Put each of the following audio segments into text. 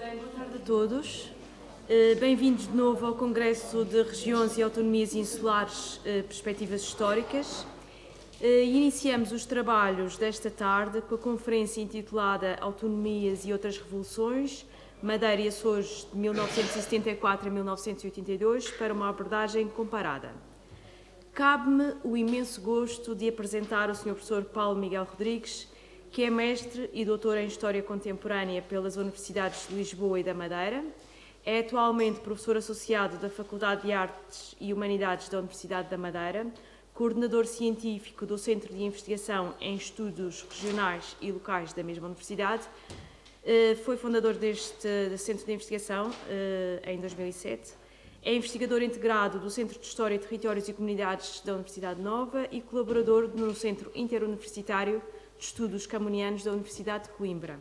Bem, boa tarde a todos. Bem-vindos de novo ao Congresso de Regiões e Autonomias Insulares, Perspectivas Históricas. Iniciamos os trabalhos desta tarde com a conferência intitulada Autonomias e Outras Revoluções, Madeira e Açores de 1974 a 1982, para uma abordagem comparada. Cabe-me o imenso gosto de apresentar o Sr. Professor Paulo Miguel Rodrigues, que é mestre e doutor em História Contemporânea pelas Universidades de Lisboa e da Madeira, é atualmente professor associado da Faculdade de Artes e Humanidades da Universidade da Madeira, coordenador científico do Centro de Investigação em Estudos Regionais e Locais da mesma Universidade, foi fundador deste Centro de Investigação em 2007, é investigador integrado do Centro de História, Territórios e Comunidades da Universidade Nova e colaborador no Centro Interuniversitário de Estudos Camunianos da Universidade de Coimbra.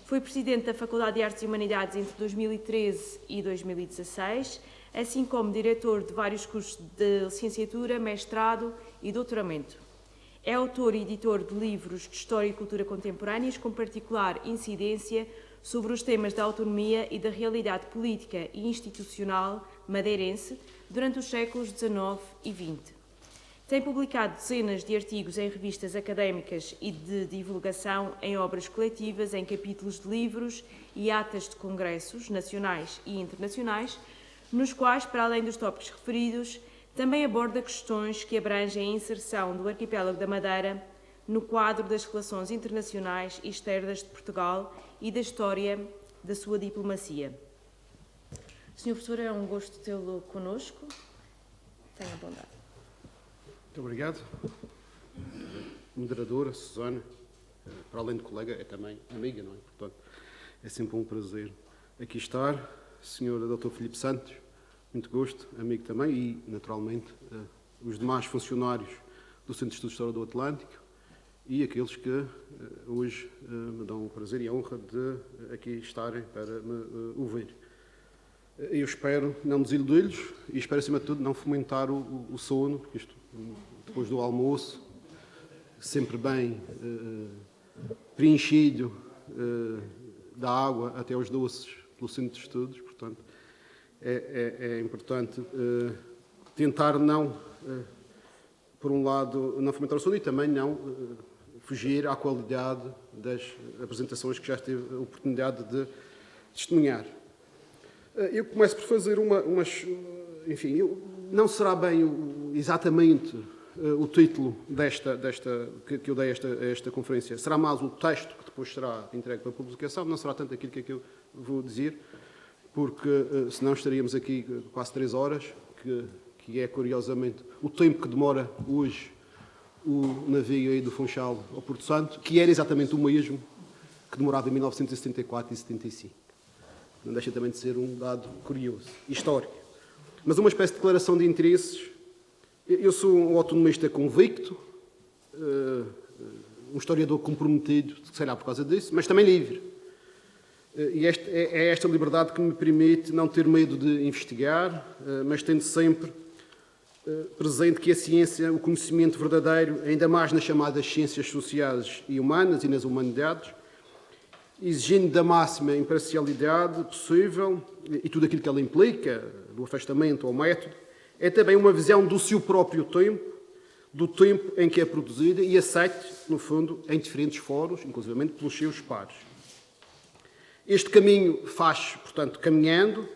Foi presidente da Faculdade de Artes e Humanidades entre 2013 e 2016, assim como diretor de vários cursos de licenciatura, mestrado e doutoramento. É autor e editor de livros de História e Cultura Contemporâneas, com particular incidência sobre os temas da autonomia e da realidade política e institucional madeirense durante os séculos XIX e XX. Tem publicado dezenas de artigos em revistas académicas e de divulgação, em obras coletivas, em capítulos de livros e atas de congressos nacionais e internacionais, nos quais, para além dos tópicos referidos, também aborda questões que abrangem a inserção do arquipélago da Madeira no quadro das relações internacionais e externas de Portugal e da história da sua diplomacia. Sr. Professor, é um gosto tê-lo connosco. Tenha bondade. Muito obrigado. Moderadora, Susana, para além de colega, é também amiga, não é? Portanto, é sempre um prazer aqui estar. Senhora Dr. Filipe Santos, muito gosto, amigo também, e, naturalmente, os demais funcionários do Centro de Estudos de História do Atlântico e aqueles que hoje me dão o prazer e a honra de aqui estarem para me ouvir. Eu espero não desiludir-lhes e espero, acima de tudo, não fomentar o sono, porque isto, depois do almoço, sempre bem preenchido da água até aos doces pelo Centro de Estudos, portanto, é importante tentar não, por um lado, não fomentar o sono e também não fugir à qualidade das apresentações que já tive a oportunidade de testemunhar. Eu começo por fazer enfim, não será bem exatamente o título que eu dei a esta conferência. Será mais o texto que depois será entregue para a publicação. Não será tanto aquilo que eu vou dizer, porque senão estaríamos aqui quase 3 horas, que é, curiosamente, o tempo que demora hoje o navio aí do Funchal ao Porto Santo, que era exatamente o mesmo que demorava em 1974 e 75. Não deixa também de ser um dado curioso, histórico. Mas uma espécie de declaração de interesses. Eu sou um autonomista convicto, um historiador comprometido, sei lá por causa disso, mas também livre. E é esta liberdade que me permite não ter medo de investigar, mas tendo sempre presente que a ciência, o conhecimento verdadeiro, ainda mais nas chamadas ciências sociais e humanas e nas humanidades, exigindo da máxima imparcialidade possível e tudo aquilo que ela implica, do afastamento ao método, é também uma visão do seu próprio tempo, do tempo em que é produzida e aceite, no fundo, em diferentes fóruns, inclusivamente pelos seus pares. Este caminho faz, portanto, caminhando,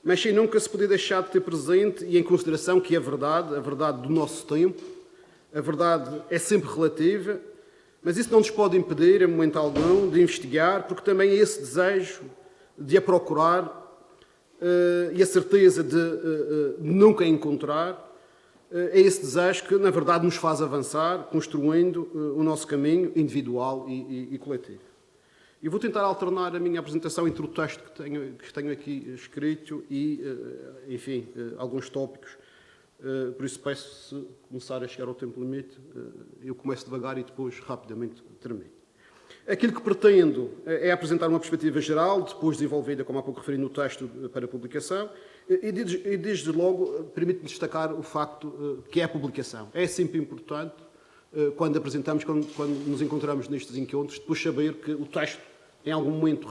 mas sem nunca se poder deixar de ter presente e em consideração que a verdade do nosso tempo, a verdade é sempre relativa, mas isso não nos pode impedir, em momento algum, de investigar, porque também é esse desejo de a procurar e a certeza de nunca a encontrar, é esse desejo que, na verdade, nos faz avançar, construindo o nosso caminho individual e coletivo. E vou tentar alternar a minha apresentação entre o texto que tenho aqui escrito e, enfim, alguns tópicos. Por isso peço, se começar a chegar ao tempo limite, eu começo devagar e depois rapidamente termino. Aquilo que pretendo é apresentar uma perspectiva geral, depois desenvolvida, como há pouco referi, no texto para publicação, e desde logo permite-me destacar o facto que é a publicação. É sempre importante, quando apresentamos, quando nos encontramos nestes encontros, depois saber que o texto em algum momento,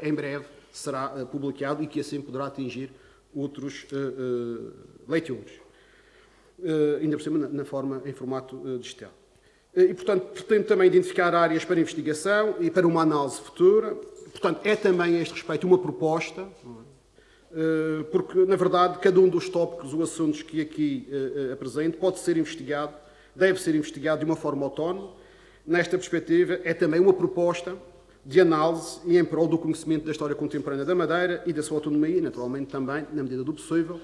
em breve, será publicado e que assim poderá atingir outros leitores. Ainda por cima em formato digital. E, portanto, pretende também identificar áreas para investigação e para uma análise futura. Portanto, é também a este respeito uma proposta, porque, na verdade, cada um dos tópicos ou assuntos que aqui apresento pode ser investigado, deve ser investigado de uma forma autónoma. Nesta perspectiva, é também uma proposta de análise e em prol do conhecimento da história contemporânea da Madeira e da sua autonomia, e, naturalmente, também, na medida do possível,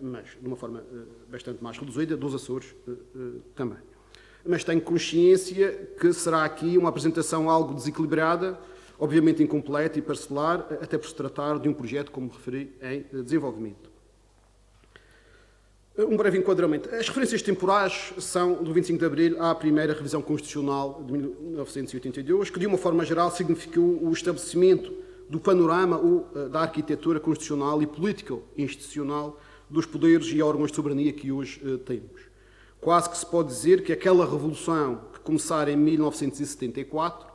mas de uma forma bastante mais reduzida, dos Açores também. Mas tenho consciência que será aqui uma apresentação algo desequilibrada, obviamente incompleta e parcelar, até por se tratar de um projeto, como referi, em desenvolvimento. Um breve enquadramento. As referências temporais são do 25 de Abril à primeira revisão constitucional de 1982, que de uma forma geral significou o estabelecimento do panorama ou da arquitetura constitucional e político-institucional dos poderes e órgãos de soberania que hoje temos. Quase que se pode dizer que aquela revolução que começara em 1974,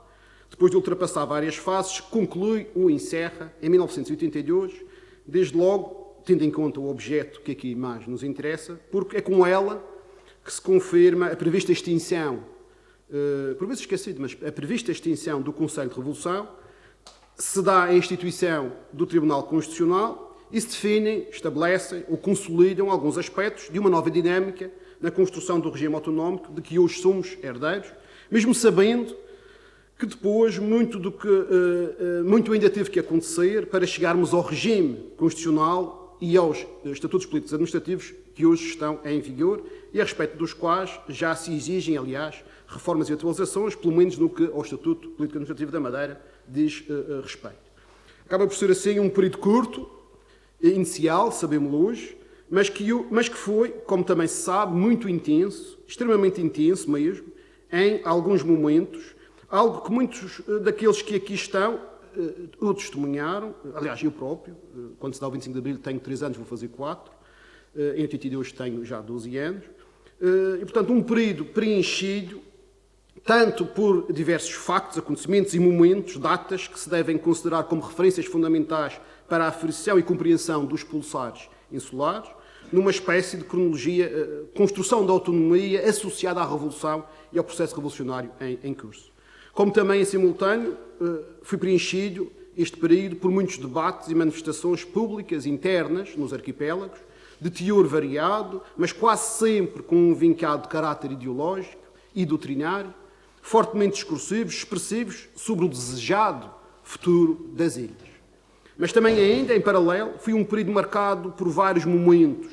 depois de ultrapassar várias fases, conclui ou encerra em 1982, desde logo tendo em conta o objeto que aqui mais nos interessa, porque é com ela que se confirma a prevista extinção, por vezes esquecido, mas a prevista extinção do Conselho de Revolução, se dá a instituição do Tribunal Constitucional e se definem, estabelecem ou consolidam alguns aspectos de uma nova dinâmica na construção do regime autonómico de que hoje somos herdeiros, mesmo sabendo que depois muito ainda teve que acontecer para chegarmos ao regime constitucional e aos estatutos políticos administrativos que hoje estão em vigor e a respeito dos quais já se exigem, aliás, reformas e atualizações, pelo menos no que ao Estatuto Político Administrativo da Madeira diz respeito. Acaba por ser assim um período curto, inicial, sabemos hoje, mas que foi, como também se sabe, muito intenso, extremamente intenso mesmo, em alguns momentos, algo que muitos daqueles que aqui estão o testemunharam, aliás, eu próprio, quando se dá o 25 de Abril tenho 3 anos, vou fazer 4, em 82 tenho já 12 anos, e portanto um período preenchido tanto por diversos factos, acontecimentos e momentos, datas que se devem considerar como referências fundamentais para a aferição e compreensão dos pulsares insulares, numa espécie de cronologia, construção da autonomia associada à Revolução e ao processo revolucionário em curso. Como também, em simultâneo, foi preenchido este período por muitos debates e manifestações públicas internas nos arquipélagos, de teor variado, mas quase sempre com um vincado de caráter ideológico e doutrinário, fortemente discursivos, expressivos sobre o desejado futuro das ilhas. Mas também ainda, em paralelo, foi um período marcado por vários momentos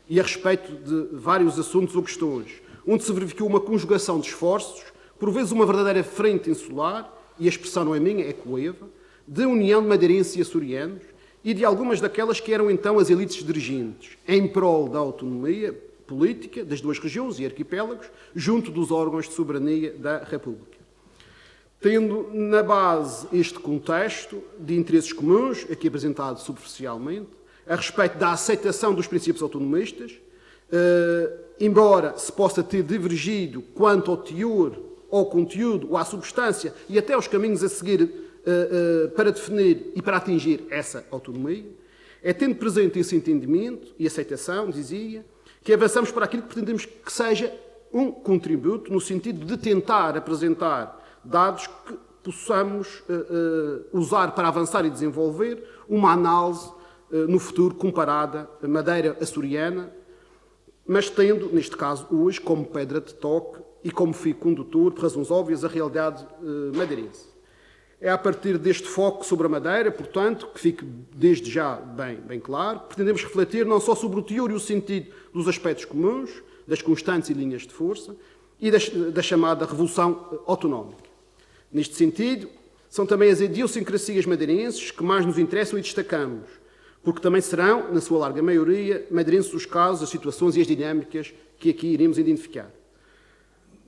e a respeito de vários assuntos ou questões, onde se verificou uma conjugação de esforços, por vezes uma verdadeira frente insular, e a expressão não é minha, é coeva, de união de madeirenses e açorianos e de algumas daquelas que eram então as elites dirigentes, em prol da autonomia política das duas regiões e arquipélagos, junto dos órgãos de soberania da República. Tendo na base este contexto de interesses comuns, aqui apresentado superficialmente, a respeito da aceitação dos princípios autonomistas, embora se possa ter divergido quanto ao teor, ao conteúdo, ou à substância e até aos caminhos a seguir para definir e para atingir essa autonomia, é tendo presente esse entendimento e aceitação, dizia, que avançamos para aquilo que pretendemos que seja um contributo no sentido de tentar apresentar dados que possamos usar para avançar e desenvolver uma análise no futuro comparada à Madeira açoriana, mas tendo, neste caso, hoje, como pedra de toque e como fio condutor, por razões óbvias, a realidade madeirense. É a partir deste foco sobre a Madeira, portanto, que fique desde já bem claro, pretendemos refletir não só sobre o teor e o sentido dos aspectos comuns, das constantes e linhas de força, e da chamada Revolução Autonómica. Neste sentido, são também as idiosincrasias madeirenses que mais nos interessam e destacamos, porque também serão, na sua larga maioria, madeirenses os casos, as situações e as dinâmicas que aqui iremos identificar.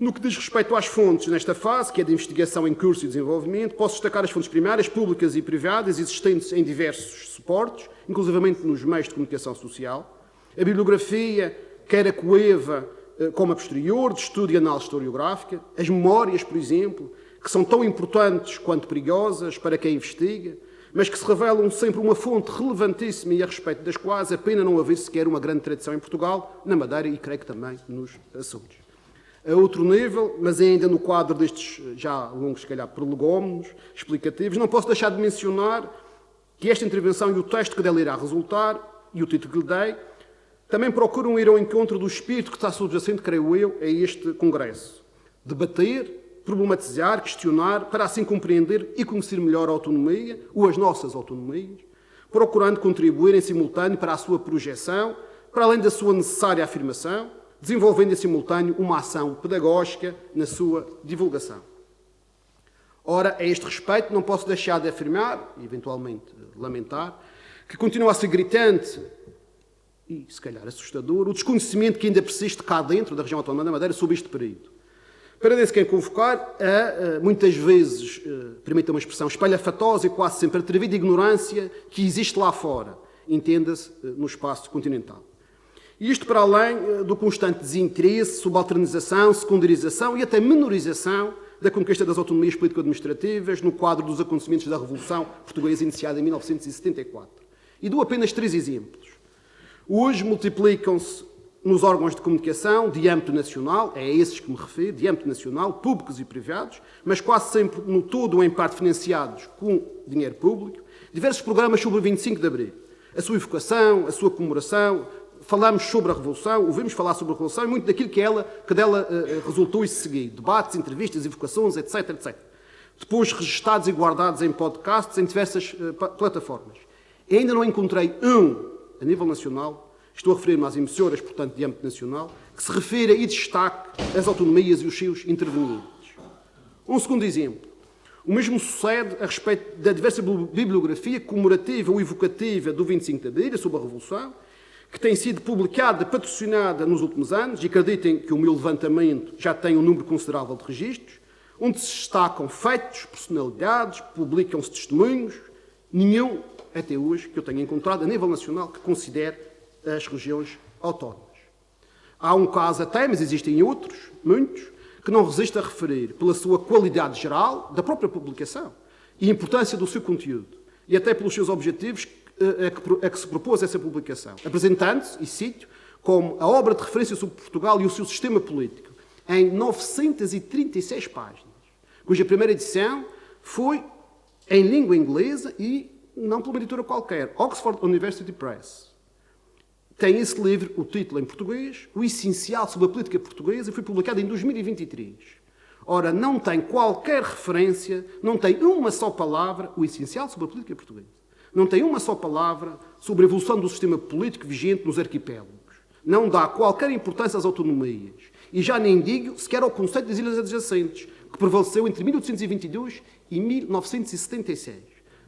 No que diz respeito às fontes nesta fase, que é de investigação em curso e desenvolvimento, posso destacar as fontes primárias, públicas e privadas, existentes em diversos suportes, inclusivamente nos meios de comunicação social, a bibliografia, quer a coeva como a posterior, de estudo e análise historiográfica, as memórias, por exemplo, que são tão importantes quanto perigosas para quem investiga, mas que se revelam sempre uma fonte relevantíssima e a respeito das quais a pena não haver sequer uma grande tradição em Portugal, na Madeira e creio que também nos Açores. A outro nível, mas ainda no quadro destes já longos, se calhar, prolegómenos explicativos, não posso deixar de mencionar que esta intervenção e o texto que dela irá resultar, e o título que lhe dei, também procuram ir ao encontro do espírito que está subjacente, creio eu, a este Congresso. Debater, problematizar, questionar, para assim compreender e conhecer melhor a autonomia, ou as nossas autonomias, procurando contribuir em simultâneo para a sua projeção, para além da sua necessária afirmação, desenvolvendo em simultâneo uma ação pedagógica na sua divulgação. Ora, a este respeito, não posso deixar de afirmar, e eventualmente lamentar, que continua a ser gritante e, se calhar, assustador, o desconhecimento que ainda persiste cá dentro da região autónoma da Madeira sobre este período. Para nem sequer convocar a, muitas vezes, permita uma expressão, espalhafatosa e quase sempre atrevida ignorância que existe lá fora, entenda-se, no espaço continental. E isto para além do constante desinteresse, subalternização, secundarização e até menorização da conquista das autonomias político-administrativas no quadro dos acontecimentos da Revolução Portuguesa iniciada em 1974. E dou apenas 3 exemplos. Hoje multiplicam-se nos órgãos de comunicação de âmbito nacional, é a esses que me refiro, de âmbito nacional, públicos e privados, mas quase sempre no todo ou em parte financiados com dinheiro público, diversos programas sobre o 25 de Abril. A sua evocação, a sua comemoração, falamos sobre a Revolução, ouvimos falar sobre a Revolução e muito daquilo que dela resultou e se seguiu. Debates, entrevistas, evocações, etc, etc. Depois registados e guardados em podcasts em diversas plataformas. E ainda não encontrei a nível nacional, estou a referir-me às emissoras, portanto, de âmbito nacional, que se refira e destaque as autonomias e os seus intervenientes. Um segundo exemplo. O mesmo sucede a respeito da diversa bibliografia comemorativa ou evocativa do 25 de Abril, sobre a Revolução, que tem sido publicada, patrocinada nos últimos anos, e acreditem que o meu levantamento já tem um número considerável de registros, onde se destacam feitos, personalidades, publicam-se testemunhos, nenhum, até hoje, que eu tenha encontrado a nível nacional, que considere as regiões autónomas. Há um caso até, mas existem outros, muitos, que não resisto a referir pela sua qualidade geral da própria publicação e importância do seu conteúdo, e até pelos seus objetivos a que se propôs essa publicação, apresentando-se, e cito, como a obra de referência sobre Portugal e o seu sistema político, em 936 páginas, cuja primeira edição foi em língua inglesa e não por uma editora qualquer, Oxford University Press. Tem esse livro, o título em português, O Essencial sobre a Política Portuguesa, e foi publicado em 2023. Ora, não tem qualquer referência, não tem uma só palavra, o essencial sobre a política portuguesa. Não tem uma só palavra sobre a evolução do sistema político vigente nos arquipélagos. Não dá qualquer importância às autonomias. E já nem digo sequer ao conceito das ilhas adjacentes, que prevaleceu entre 1822 e 1976.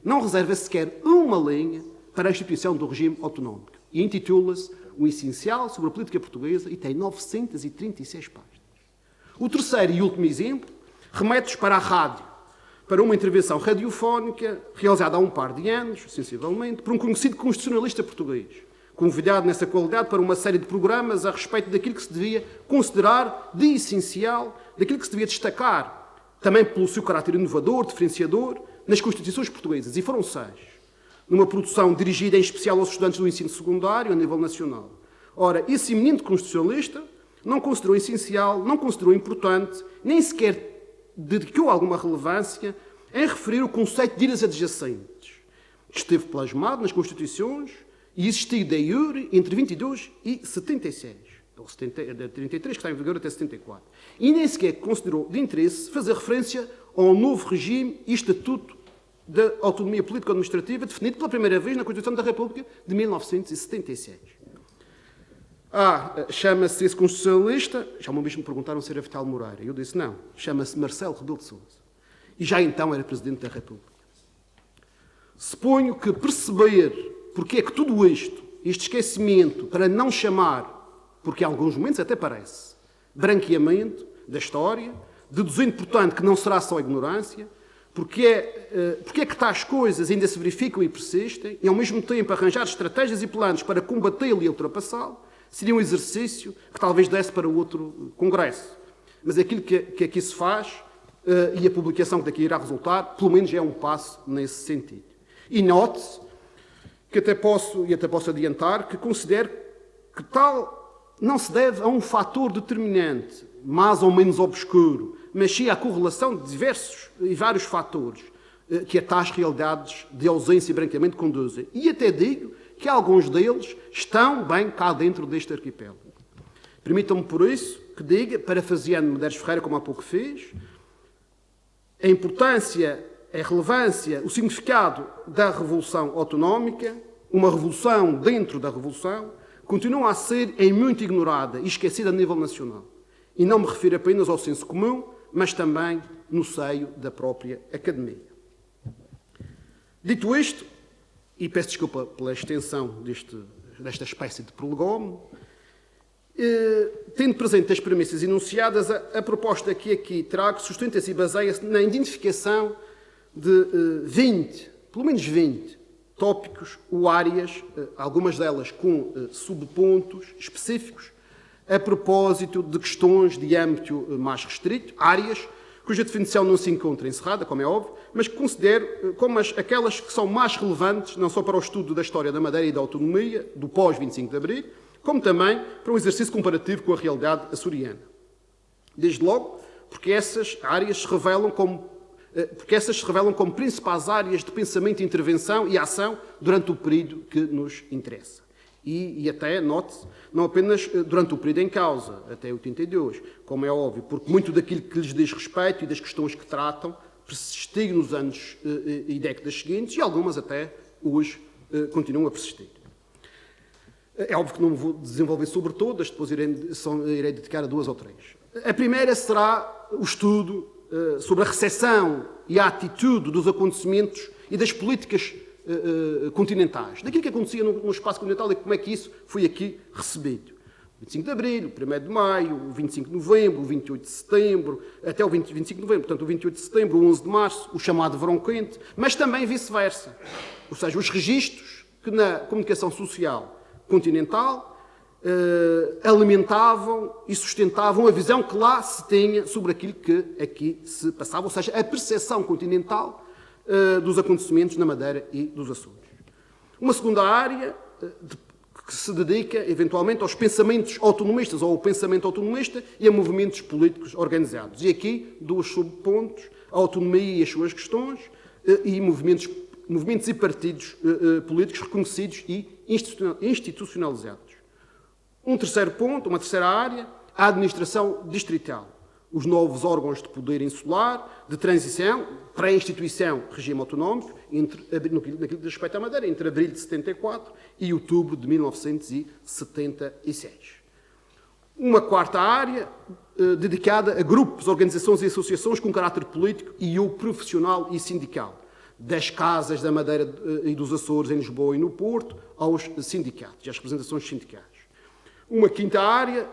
Não reserva sequer uma linha para a instituição do regime autonómico. E intitula-se O Essencial sobre a Política Portuguesa e tem 936 páginas. O terceiro e último exemplo remete-nos para a rádio, para uma intervenção radiofónica realizada há um par de anos, sensivelmente, por um conhecido constitucionalista português, convidado nessa qualidade para uma série de programas a respeito daquilo que se devia considerar de essencial, daquilo que se devia destacar, também pelo seu caráter inovador, diferenciador, nas constituições portuguesas. E foram 6. Numa produção dirigida em especial aos estudantes do ensino secundário a nível nacional. Ora, esse eminente constitucionalista não considerou essencial, não considerou importante, nem sequer dedicou alguma relevância em referir o conceito de ilhas adjacentes. Esteve plasmado nas Constituições e existiu de iure entre 22 e 76, ou 33, que está em vigor até 74. E nem sequer considerou de interesse fazer referência ao novo regime e estatuto da autonomia político-administrativa definido pela primeira vez na Constituição da República de 1976. Chama-se esse constitucionalista, já uma vez me perguntaram se era Vital Moreira, eu disse não, chama-se Marcelo Rebelo de Sousa. E já então era Presidente da República. Suponho que perceber porque é que tudo isto, este esquecimento, para não chamar, porque em alguns momentos até parece, branqueamento da história, deduzindo, portanto, que não será só ignorância, porque é que tais coisas ainda se verificam e persistem, e ao mesmo tempo arranjar estratégias e planos para combatê-lo e ultrapassá-lo, seria um exercício que talvez desse para outro congresso. Mas aquilo que aqui se faz e a publicação que daqui irá resultar, pelo menos é um passo nesse sentido. E note-se que até posso adiantar que considero que tal não se deve a um fator determinante, mais ou menos obscuro, mas sim à correlação de diversos e vários fatores que a tais realidades de ausência e branqueamento conduzem. E até digo que alguns deles estão bem cá dentro deste arquipélago. Permitam-me, por isso, que diga, parafraseando Medeiros Ferreira, como há pouco fez, a importância, a relevância, o significado da Revolução Autonómica, uma revolução dentro da Revolução, continua a ser em muito ignorada e esquecida a nível nacional. E não me refiro apenas ao senso comum, mas também no seio da própria Academia. Dito isto, e peço desculpa pela extensão desta espécie de prolegómeno, tendo presente as premissas enunciadas, a proposta que aqui trago sustenta-se e baseia-se na identificação de 20, pelo menos 20, tópicos ou áreas, algumas delas com subpontos específicos, a propósito de questões de âmbito mais restrito, áreas cuja definição não se encontra encerrada, como é óbvio, mas que considero como aquelas que são mais relevantes, não só para o estudo da história da Madeira e da autonomia, do pós-25 de Abril, como também para um exercício comparativo com a realidade açoriana. Desde logo, porque essas áreas se revelam como principais áreas de pensamento, intervenção e ação durante o período que nos interessa. E até, note-se, não apenas durante o período em causa, até 82, como é óbvio, porque muito daquilo que lhes diz respeito e das questões que tratam persistiu nos anos e décadas seguintes e algumas até hoje continuam a persistir. É óbvio que não me vou desenvolver sobre todas, depois irei dedicar a 2 ou 3. A primeira será o estudo sobre a recepção e a atitude dos acontecimentos e das políticas continentais, daquilo que acontecia no espaço continental e como é que isso foi aqui recebido. O 25 de Abril, o 1º de Maio, o 25 de Novembro, o 28 de Setembro, até o 25 de Novembro, portanto o 28 de Setembro, o 11 de Março, o chamado Verão Quente, mas também vice-versa. Ou seja, os registros que na comunicação social continental alimentavam e sustentavam a visão que lá se tinha sobre aquilo que aqui se passava, ou seja, a percepção continental dos acontecimentos na Madeira e dos Açores. Uma segunda área que se dedica, eventualmente, aos pensamentos autonomistas ou ao pensamento autonomista e a movimentos políticos organizados. E aqui, 2 subpontos, a autonomia e as suas questões e movimentos e partidos políticos reconhecidos e institucionalizados. Um terceiro ponto, uma terceira área, a administração distrital. Os novos órgãos de poder insular, de transição, pré-instituição, regime autonómico, naquilo que diz respeito à Madeira, entre abril de 74 e outubro de 1976. Uma quarta área, dedicada a grupos, organizações e associações com caráter político e ou profissional e sindical, das casas da Madeira e dos Açores em Lisboa e no Porto, aos sindicatos e às representações sindicais. Uma quinta área,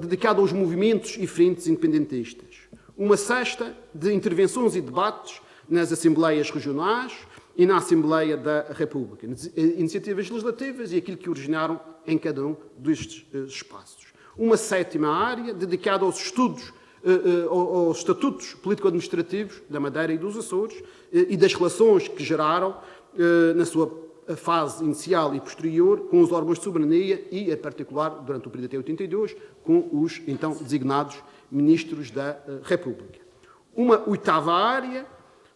dedicada aos movimentos e frentes independentistas. Uma sexta, de intervenções e debates nas Assembleias Regionais e na Assembleia da República. Iniciativas legislativas e aquilo que originaram em cada um destes espaços. Uma sétima área, dedicada aos estudos, aos estatutos político-administrativos da Madeira e dos Açores e das relações que geraram na sua fase inicial e posterior com os órgãos de soberania e, em particular, durante o período até 82, com os então designados ministros da República. Uma oitava área,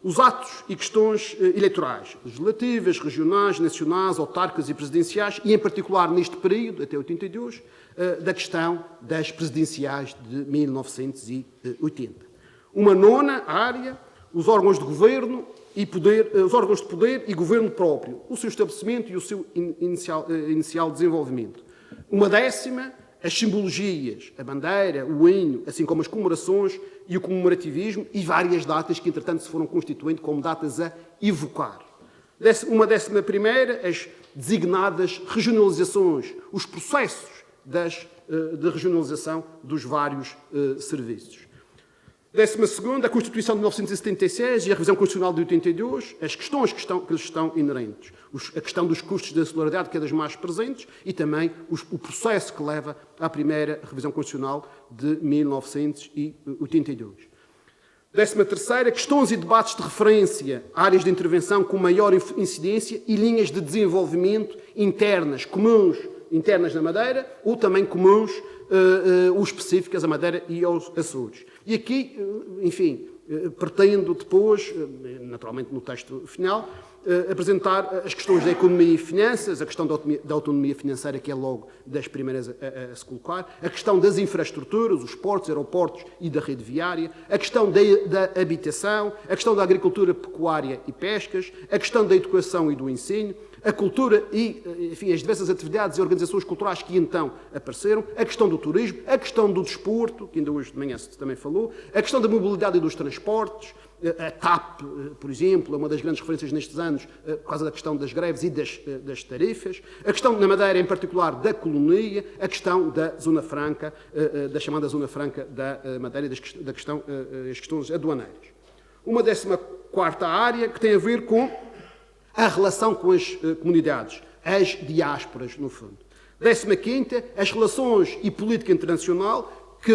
os atos e questões eleitorais, legislativas, regionais, nacionais, autárquicas e presidenciais, e, em particular, neste período, até 82, da questão das presidenciais de 1980. Uma nona área, os órgãos de governo e poder, os órgãos de poder e governo próprio, o seu estabelecimento e o seu inicial desenvolvimento. Uma décima, as simbologias, a bandeira, o hino, assim como as comemorações e o comemorativismo e várias datas que, entretanto, se foram constituindo como datas a evocar. Uma 11ª, as designadas regionalizações, os processos de regionalização dos vários serviços. 12ª, a Constituição de 1976 e a Revisão Constitucional de 82, as questões que lhes estão inerentes. A questão dos custos da solidariedade, que é das mais presentes, e também o processo que leva à primeira Revisão Constitucional de 1982. 13ª, questões e debates de referência, áreas de intervenção com maior incidência e linhas de desenvolvimento internas, comuns, internas na Madeira, ou também comuns ou específicas à Madeira e aos Açores. E aqui, enfim, pretendo depois, naturalmente no texto final, apresentar as questões da economia e finanças, a questão da autonomia financeira, que é logo das primeiras a se colocar, a questão das infraestruturas, os portos, aeroportos e da rede viária, a questão da habitação, a questão da agricultura, pecuária e pescas, a questão da educação e do ensino, a cultura e, enfim, as diversas atividades e organizações culturais que então apareceram, a questão do turismo, a questão do desporto, que ainda hoje de manhã se também falou, a questão da mobilidade e dos transportes, a TAP, por exemplo, é uma das grandes referências nestes anos por causa da questão das greves e das tarifas, a questão na Madeira, em particular, da colonia, a questão da Zona Franca, da chamada Zona Franca da Madeira e das questões aduaneiras. Uma 14ª área que tem a ver com a relação com as comunidades, as diásporas, no fundo. 15ª, as relações e política internacional, que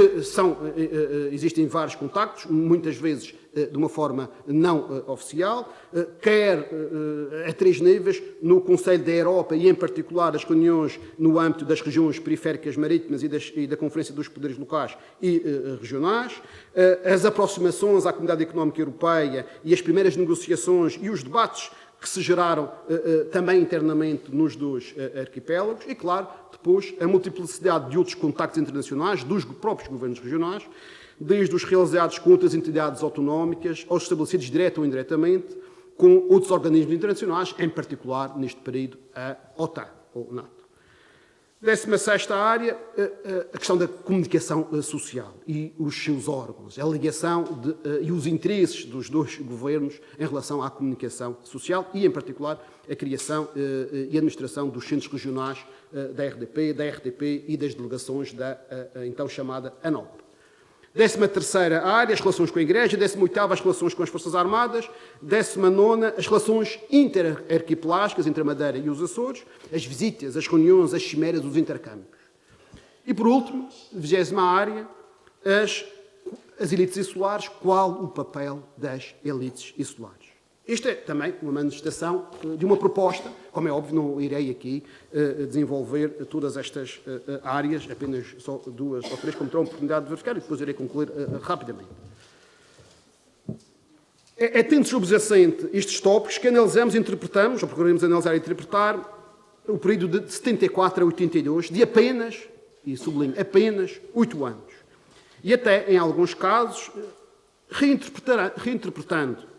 existem vários contactos, muitas vezes de uma forma não oficial, quer a 3 níveis, no Conselho da Europa e, em particular, as reuniões no âmbito das regiões periféricas marítimas e da Conferência dos Poderes Locais e regionais, as aproximações à Comunidade Económica Europeia e as primeiras negociações e os debates que se geraram também internamente nos dois arquipélagos e, claro, depois a multiplicidade de outros contactos internacionais dos próprios governos regionais, desde os realizados com outras entidades autonómicas aos estabelecidos direta ou indiretamente com outros organismos internacionais, em particular, neste período, a OTAN, ou NATO. 16ª área, a questão da comunicação social e os seus órgãos, a ligação e os interesses dos dois governos em relação à comunicação social e, em particular, a criação e administração dos centros regionais da RDP, da RTP e das delegações da então chamada ANOP. 13ª área, as relações com a Igreja. 18ª, as relações com as Forças Armadas. 19ª, as relações interarquipelásticas entre a Madeira e os Açores, as visitas, as reuniões, as cimeras, os intercâmbios. E, por último, 20ª área, as elites insulares, qual o papel das elites insulares. Isto é também uma manifestação de uma proposta, como é óbvio, não irei aqui desenvolver todas estas áreas, apenas só 2 ou 3, como terão a oportunidade de verificar, e depois irei concluir rapidamente. É tendo subjacente estes tópicos que analisamos e interpretamos, ou procuraremos analisar e interpretar, o período de 74 a 82, de apenas, e sublinho, apenas 8 anos. E até, em alguns casos, reinterpretando,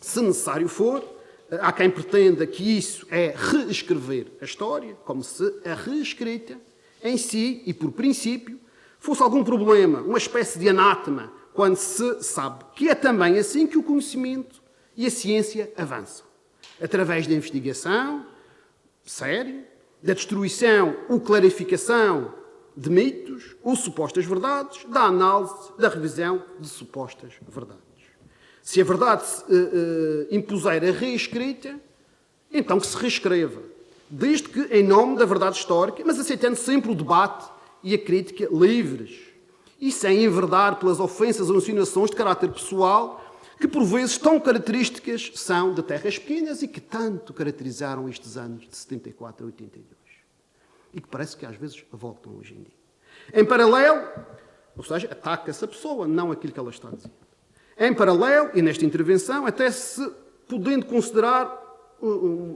se necessário for, há quem pretenda que isso é reescrever a história, como se a reescrita em si e por princípio fosse algum problema, uma espécie de anátema, quando se sabe que é também assim que o conhecimento e a ciência avançam. Através da investigação séria, da destruição ou clarificação de mitos ou supostas verdades, da análise, da revisão de supostas verdades. Se a verdade impuser a reescrita, então que se reescreva, desde que em nome da verdade histórica, mas aceitando sempre o debate e a crítica livres, e sem enverdar pelas ofensas ou insinuações de caráter pessoal, que por vezes tão características são de terras pequenas e que tanto caracterizaram estes anos de 74 a 82. E que parece que às vezes voltam hoje em dia. Em paralelo, ou seja, ataca-se a pessoa, não aquilo que ela está a dizer. Em paralelo, e nesta intervenção, até se podendo considerar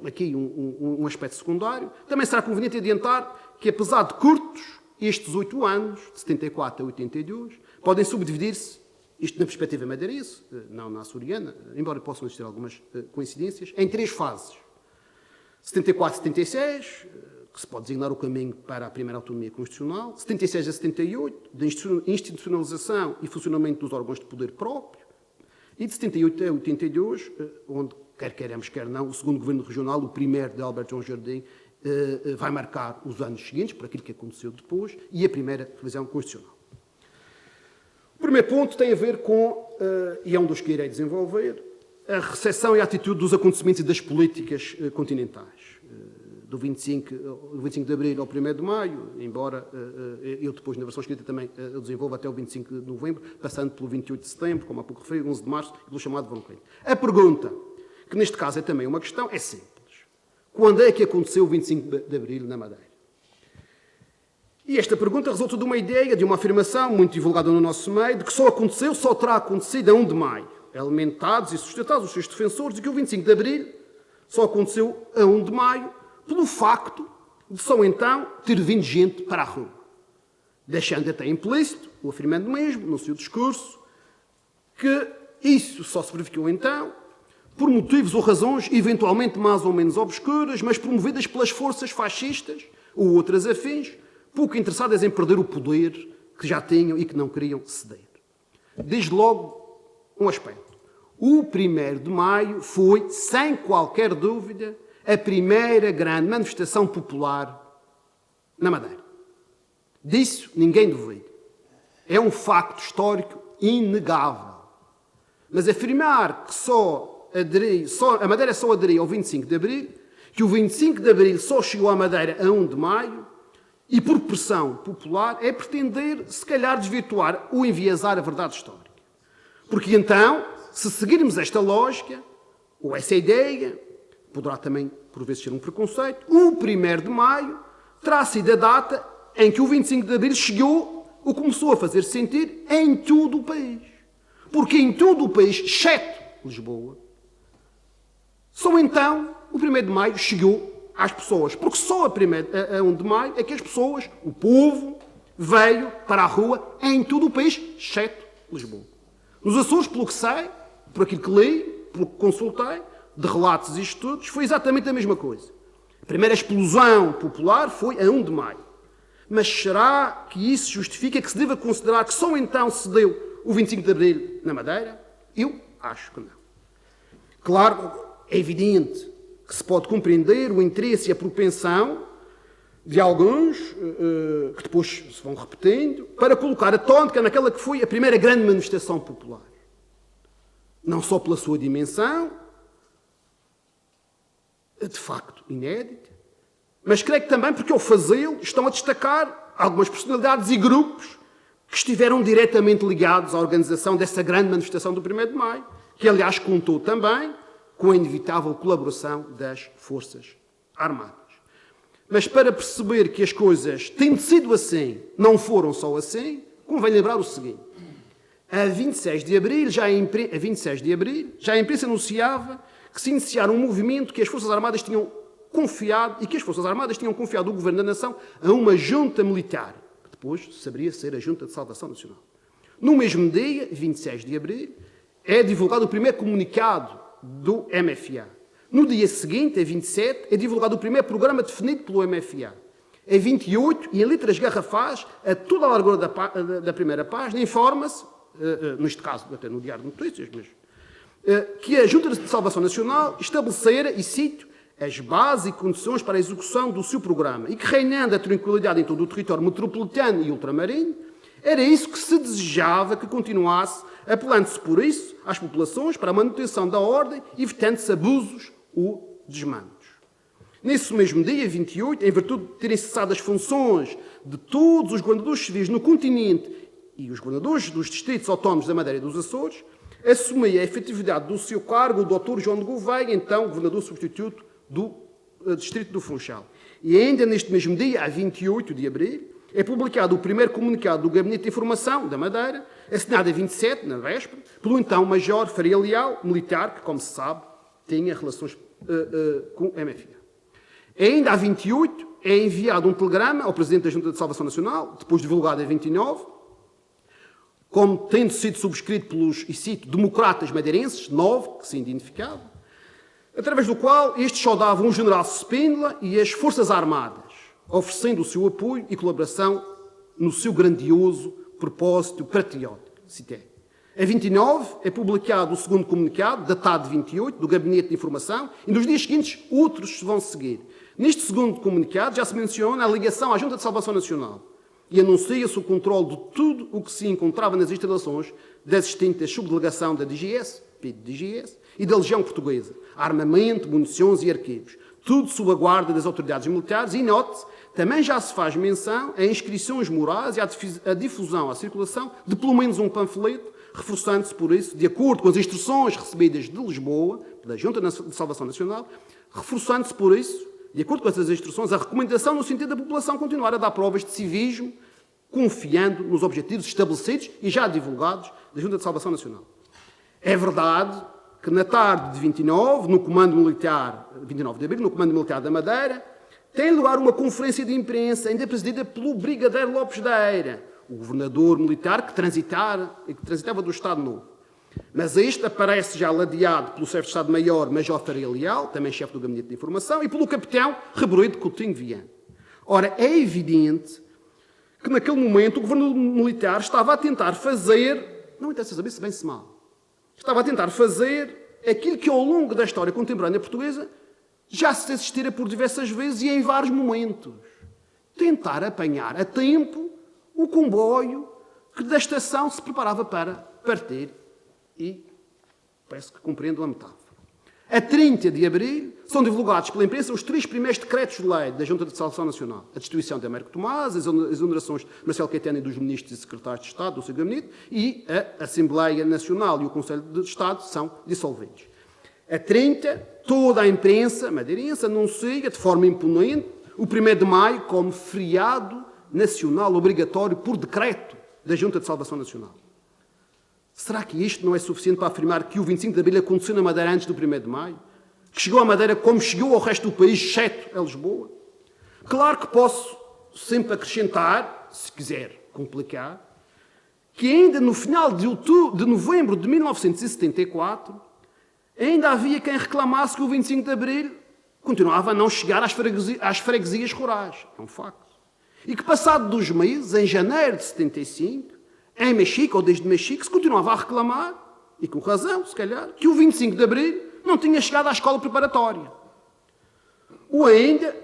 aqui um aspecto secundário, também será conveniente adiantar que, apesar de curtos, estes 8 anos, de 74 a 82, podem subdividir-se, isto na perspectiva madeirense, não na açoriana, embora possam existir algumas coincidências, em 3 fases. 74 a 76, que se pode designar o caminho para a primeira autonomia constitucional, 76 a 78, de institucionalização e funcionamento dos órgãos de poder próprio, e de 78 a 82, onde, quer queremos, quer não, o segundo governo regional, o primeiro de Alberto João Jardim, vai marcar os anos seguintes, por aquilo que aconteceu depois, e a primeira revisão constitucional. O primeiro ponto tem a ver com, e é um dos que irei desenvolver, a recepção e a atitude dos acontecimentos e das políticas continentais. do 25 de Abril ao 1º de Maio, embora eu depois na versão escrita também eu desenvolvo até o 25 de Novembro, passando pelo 28 de Setembro, como há pouco referi, 11 de Março e pelo chamado Verão Quente. A pergunta, que neste caso é também uma questão, é simples. Quando é que aconteceu o 25 de Abril na Madeira? E esta pergunta resulta de uma ideia, de uma afirmação muito divulgada no nosso meio, de que só terá acontecido a 1 de Maio. Alimentados e sustentados os seus defensores, e que o 25 de Abril só aconteceu a 1 de Maio, pelo facto de só então ter vindo gente para a rua. Deixando até implícito, ou afirmando mesmo, no seu discurso, que isso só se verificou então por motivos ou razões eventualmente mais ou menos obscuras, mas promovidas pelas forças fascistas ou outras afins, pouco interessadas em perder o poder que já tinham e que não queriam ceder. Desde logo, um aspecto. O 1º de Maio foi, sem qualquer dúvida, a primeira grande manifestação popular na Madeira. Disso ninguém duvida. É um facto histórico inegável. Mas afirmar que a Madeira só aderiu ao 25 de Abril, que o 25 de Abril só chegou à Madeira a 1 de Maio, e por pressão popular, é pretender, se calhar, desvirtuar ou enviesar a verdade histórica. Porque então, se seguirmos esta lógica, ou essa ideia, poderá também, por vezes, ser um preconceito, o 1º de Maio terá sido a data em que o 25 de Abril chegou ou começou a fazer-se sentir em todo o país. Porque em todo o país, exceto Lisboa, só então o 1º de Maio chegou às pessoas. Porque só a 1 de Maio é que as pessoas, o povo, veio para a rua em todo o país, exceto Lisboa. Nos Açores, pelo que sei, por aquilo que li, pelo que consultei, de relatos e estudos, foi exatamente a mesma coisa. A primeira explosão popular foi a 1 de Maio. Mas será que isso justifica que se deva considerar que só então se deu o 25 de Abril na Madeira? Eu acho que não. Claro, é evidente que se pode compreender o interesse e a propensão de alguns, que depois se vão repetindo, para colocar a tónica naquela que foi a primeira grande manifestação popular. Não só pela sua dimensão, de facto inédita, mas creio que também porque ao fazê-lo estão a destacar algumas personalidades e grupos que estiveram diretamente ligados à organização dessa grande manifestação do 1º de Maio, que aliás contou também com a inevitável colaboração das Forças Armadas. Mas para perceber que as coisas, tendo sido assim, não foram só assim, convém lembrar o seguinte. A 26 de Abril, já a imprensa anunciava que se iniciara um movimento que as Forças Armadas tinham confiado, e que as Forças Armadas tinham confiado o Governo da Nação a uma junta militar, que depois saberia ser a Junta de Salvação Nacional. No mesmo dia, 26 de Abril, é divulgado o primeiro comunicado do MFA. No dia seguinte, a 27, é divulgado o primeiro programa definido pelo MFA. A 28, e em letras garrafais, a toda a largura da primeira página, informa-se, neste caso até no Diário de Notícias, mas, que a Junta de Salvação Nacional estabelecera, e cito, as bases e condições para a execução do seu programa e que, reinando a tranquilidade em todo o território metropolitano e ultramarino, era isso que se desejava que continuasse, apelando-se por isso às populações para a manutenção da ordem, evitando-se abusos ou desmandos. Nesse mesmo dia, 28, em virtude de terem cessado as funções de todos os governadores civis no continente e os governadores dos distritos autónomos da Madeira e dos Açores, assumia a efetividade do seu cargo o Dr. João de Gouveia, então governador substituto do distrito do Funchal. E ainda neste mesmo dia, a 28 de abril, é publicado o primeiro comunicado do Gabinete de Informação da Madeira, assinado a 27, na véspera, pelo então Major Faria Leal, militar, que, como se sabe, tinha relações com o MFA. Ainda a 28 é enviado um telegrama ao Presidente da Junta de Salvação Nacional, depois divulgado a 29, como tendo sido subscrito pelos, e cito, democratas madeirenses, 9, que se identificavam, através do qual estes saudavam o general Spínola e as Forças Armadas, oferecendo o seu apoio e colaboração no seu grandioso propósito patriótico. Citei. A 29 é publicado o segundo comunicado, datado de 28, do Gabinete de Informação, e nos dias seguintes outros vão seguir. Neste segundo comunicado já se menciona a ligação à Junta de Salvação Nacional e anuncia-se o controle de tudo o que se encontrava nas instalações da existente subdelegação da DGS, PID-DGS, e da Legião Portuguesa, armamento, munições e arquivos. tudo sob a guarda das autoridades militares, e note-se, também já se faz menção a inscrições morais e à difusão, à circulação de pelo menos um panfleto, reforçando-se por isso, de acordo com as instruções recebidas de Lisboa, da Junta de Salvação Nacional, reforçando-se por isso, de acordo com essas instruções, a recomendação no sentido da população continuar a dar provas de civismo, confiando nos objetivos estabelecidos e já divulgados da Junta de Salvação Nacional. É verdade que na tarde de 29, no Comando Militar, 29 de Abril, no Comando Militar da Madeira, tem lugar uma conferência de imprensa, ainda presidida pelo Brigadeiro Lopes da Eira, o governador militar que transitava do Estado Novo. Mas este aparece já ladeado pelo chefe de Estado-Maior, Major Faria Leal, também chefe do Gabinete de Informação, e pelo capitão Rebroído Coutinho Viana. Ora, é evidente que naquele momento o governo militar estava a tentar fazer, não interessa saber se bem se mal, estava a tentar fazer aquilo que ao longo da história contemporânea portuguesa já se assistira por diversas vezes e em vários momentos. Tentar apanhar a tempo o comboio que da estação se preparava para partir. E parece que compreendo a metáfora. A 30 de abril são divulgados pela imprensa os 3 primeiros decretos de lei da Junta de Salvação Nacional. A destituição de Américo Tomás, as exonerações de Marcelo Caetano e dos ministros e secretários de Estado do seu gabinete, e a Assembleia Nacional e o Conselho de Estado são dissolvidos. A 30, toda a imprensa madeirense anuncia de forma imponente o 1º de maio como feriado nacional obrigatório por decreto da Junta de Salvação Nacional. Será que isto não é suficiente para afirmar que o 25 de abril aconteceu na Madeira antes do 1º de maio? Que chegou à Madeira como chegou ao resto do país, exceto a Lisboa? Claro que posso sempre acrescentar, se quiser complicar, que ainda no final de novembro de 1974, ainda havia quem reclamasse que o 25 de abril continuava a não chegar às freguesias rurais. É um facto. E que, passado 2 meses, em janeiro de 75, em Mexique, ou desde Mexique, se continuava a reclamar, e com razão, se calhar, que o 25 de abril não tinha chegado à escola preparatória. Ou ainda,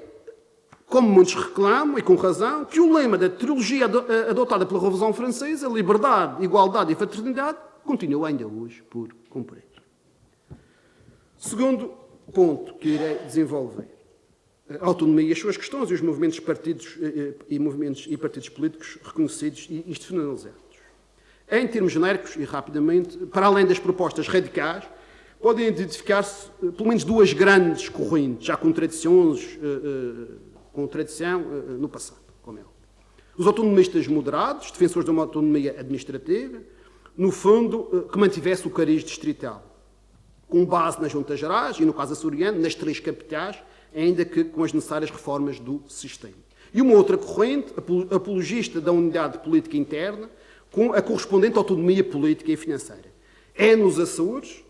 como muitos reclamam, e com razão, que o lema da trilogia adotada pela Revolução Francesa, liberdade, igualdade e fraternidade, continua ainda hoje por cumprir. Segundo ponto que irei desenvolver. A autonomia e as suas questões e os movimentos partidos políticos reconhecidos e institucionalizados. Em termos genéricos e rapidamente, para além das propostas radicais, podem identificar-se pelo menos 2 grandes correntes, já com tradição no passado, como é óbvio. Os autonomistas moderados, defensores de uma autonomia administrativa, no fundo, que mantivesse o cariz distrital, com base nas juntas gerais e, no caso açoriano, nas 3 capitais, ainda que com as necessárias reformas do sistema. E uma outra corrente, apologista da unidade política interna, com a correspondente autonomia política e financeira. É nos Açores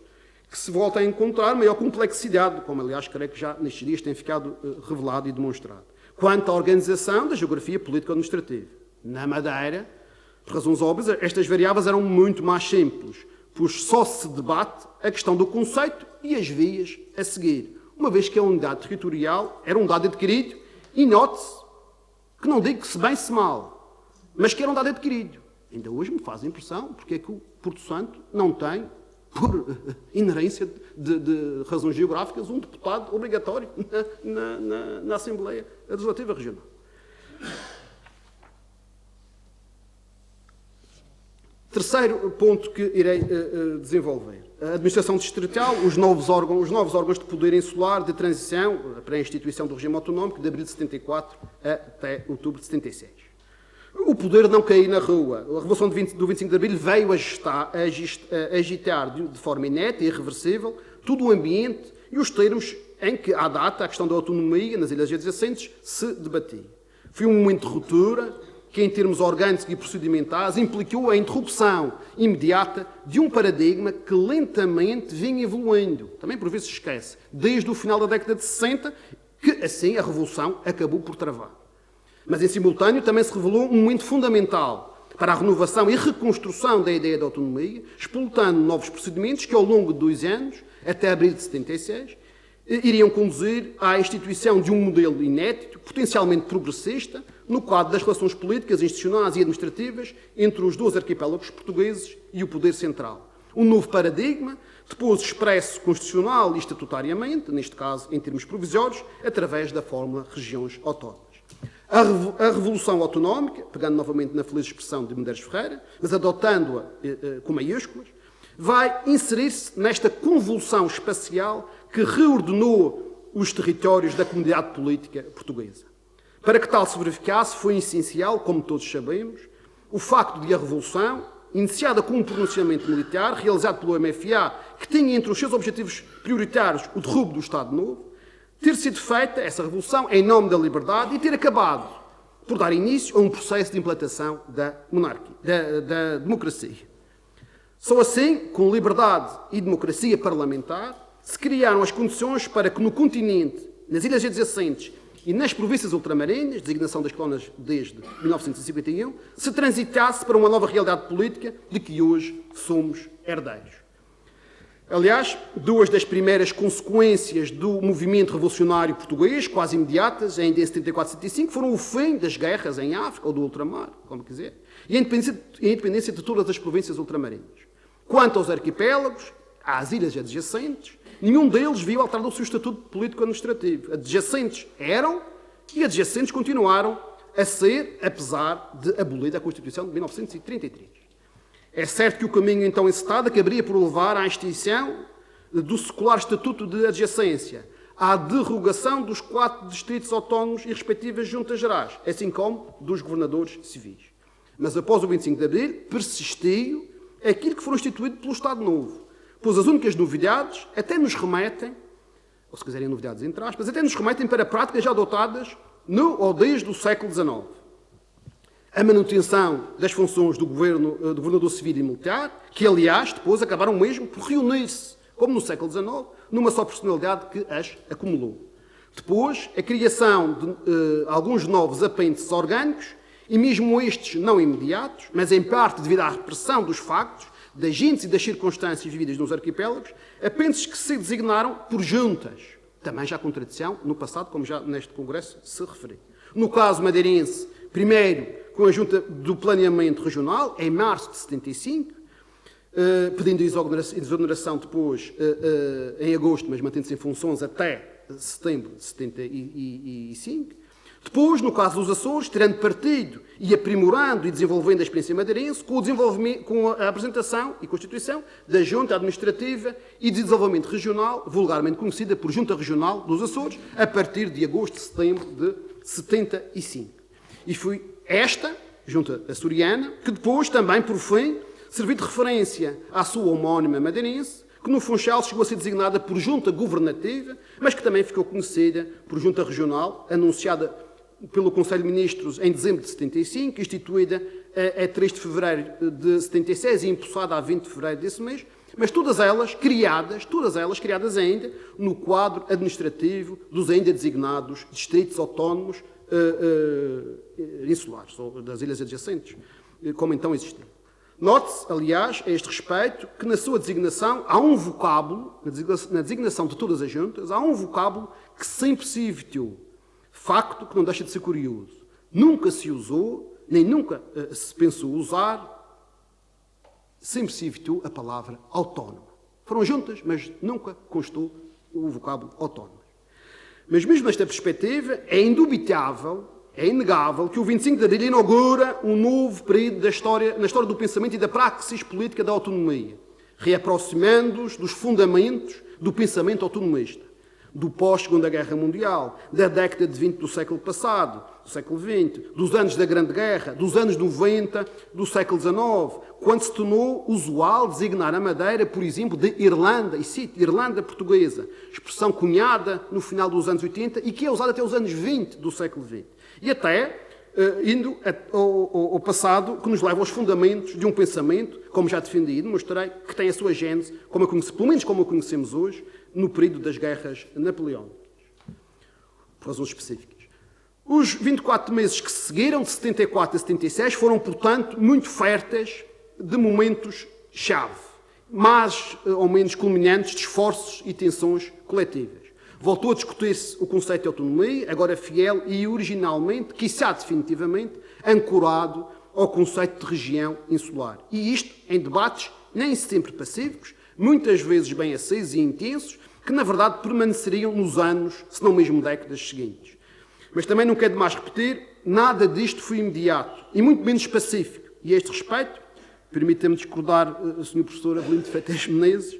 que se volta a encontrar maior complexidade, como aliás creio que já nestes dias tem ficado revelado e demonstrado, quanto à organização da geografia político-administrativa. Na Madeira, por razões óbvias, estas variáveis eram muito mais simples, pois só se debate a questão do conceito e as vias a seguir, uma vez que a unidade territorial era um dado adquirido, e note-se que não digo que se bem se mal, mas que era um dado adquirido. Ainda hoje me faz impressão porque é que o Porto Santo não tem, por inerência de razões geográficas, um deputado obrigatório na Assembleia Legislativa Regional. Terceiro ponto que irei desenvolver. A administração distrital, os novos órgãos de poder insular de transição para a instituição do regime autonómico de abril de 74 até outubro de 76. O poder não caiu na rua. A Revolução do 25 de Abril veio a agitar de forma ineta e irreversível todo o ambiente e os termos em que, à data, a questão da autonomia nas ilhas adjacentes se debatia. Foi um momento de ruptura que, em termos orgânicos e procedimentais, implicou a interrupção imediata de um paradigma que lentamente vinha evoluindo, também por vezes se esquece, desde o final da década de 60, que assim a Revolução acabou por travar. Mas, em simultâneo, também se revelou um momento fundamental para a renovação e reconstrução da ideia da autonomia, expultando novos procedimentos que, ao longo de 2 anos, até abril de 76, iriam conduzir à instituição de um modelo inédito, potencialmente progressista, no quadro das relações políticas, institucionais e administrativas entre os 2 arquipélagos portugueses e o poder central. Um novo paradigma depois expresso constitucional e estatutariamente, neste caso em termos provisórios, através da fórmula regiões autónomas. A Revolução Autonómica, pegando novamente na feliz expressão de Medeiros Ferreira, mas adotando-a com maiúsculas, vai inserir-se nesta convulsão espacial que reordenou os territórios da comunidade política portuguesa. Para que tal se verificasse, foi essencial, como todos sabemos, o facto de a Revolução, iniciada com um pronunciamento militar, realizado pelo MFA, que tinha entre os seus objetivos prioritários o derrubo do Estado Novo, ter sido feita, essa revolução, em nome da liberdade e ter acabado por dar início a um processo de implantação da monarquia, da democracia. Só assim, com liberdade e democracia parlamentar, se criaram as condições para que no continente, nas ilhas adjacentes e nas províncias ultramarinas, designação das colónias desde 1951, se transitasse para uma nova realidade política de que hoje somos herdeiros. Aliás, duas das primeiras consequências do movimento revolucionário português, quase imediatas, ainda em 74 e 75, foram o fim das guerras em África, ou do ultramar, como quiser, e a independência de todas as províncias ultramarinas. Quanto aos arquipélagos, às ilhas adjacentes, nenhum deles viu alterado o seu estatuto político-administrativo. Adjacentes eram e adjacentes continuaram a ser, apesar de abolida a Constituição de 1933. É certo que o caminho então encetado acabaria por levar à extinção do secular estatuto de adjacência, à derrogação dos 4 distritos autónomos e respectivas juntas gerais, assim como dos governadores civis. Mas após o 25 de Abril persistiu aquilo que foi instituído pelo Estado Novo, pois as únicas novidades até nos remetem, ou se quiserem novidades entre aspas, até nos remetem para práticas já adotadas no ou desde o século XIX. A manutenção das funções do governador civil e militar, que, aliás, depois acabaram mesmo por reunir-se, como no século XIX, numa só personalidade que as acumulou. Depois, a criação de alguns novos apêndices orgânicos, e mesmo estes não imediatos, mas em parte devido à repressão dos factos, das agentes e das circunstâncias vividas nos arquipélagos, apêndices que se designaram por juntas. Também já com tradição no passado, como já neste Congresso se referiu. No caso madeirense, primeiro, com a Junta do Planeamento Regional, em março de 75, pedindo exoneração depois em agosto, mas mantendo-se em funções até setembro de 75. Depois, no caso dos Açores, tirando partido e aprimorando e desenvolvendo a experiência madeirense, com a apresentação e constituição da Junta Administrativa e de Desenvolvimento Regional, vulgarmente conhecida por Junta Regional dos Açores, a partir de agosto, setembro de 75. E foi esta, junta açoriana, que depois também, por fim, serviu de referência à sua homónima madeirense, que no Funchal chegou a ser designada por junta governativa, mas que também ficou conhecida por junta regional, anunciada pelo Conselho de Ministros em dezembro de 75, instituída a 3 de fevereiro de 76 e impulsada a 20 de fevereiro desse mês, mas todas elas criadas ainda no quadro administrativo dos ainda designados distritos autónomos insulares, ou das ilhas adjacentes, como então existiam. Note-se, aliás, a este respeito, que na sua designação há um vocábulo, na designação de todas as juntas, há um vocábulo que sempre se evitou. Facto que não deixa de ser curioso. Nunca se usou, nem nunca se pensou usar, sempre se evitou a palavra autónoma. Foram juntas, mas nunca constou o vocábulo autónoma. Mas mesmo nesta perspectiva, é indubitável, é inegável que o 25 de Abril inaugura um novo período na história do pensamento e da praxis política da autonomia, reaproximando-os dos fundamentos do pensamento autonomista, do pós-Segunda Guerra Mundial, da década de 20 do século passado, do século XX, dos anos da Grande Guerra, dos anos 90 do século XIX, quando se tornou usual designar a Madeira, por exemplo, de Irlanda, e cito, Irlanda Portuguesa, expressão cunhada no final dos anos 80 e que é usada até os anos 20 do século XX. E até indo ao passado, que nos leva aos fundamentos de um pensamento, como já defendi e demonstrei, que tem a sua gênese, pelo menos como a conhecemos hoje, no período das guerras napoleónicas, por razões específicas. Os 24 meses que se seguiram, de 74 a 76, foram, portanto, muito férteis de momentos-chave, mais ou menos culminantes de esforços e tensões coletivas. Voltou a discutir-se o conceito de autonomia, agora fiel e originalmente, quiçá definitivamente, ancorado ao conceito de região insular. E isto em debates nem sempre pacíficos, muitas vezes bem acesos e intensos, que na verdade permaneceriam nos anos, se não mesmo décadas seguintes. Mas também não quero demais repetir, nada disto foi imediato, e muito menos pacífico. E a este respeito, permita-me discordar, Sr. Professor Avelino de Freitas Menezes,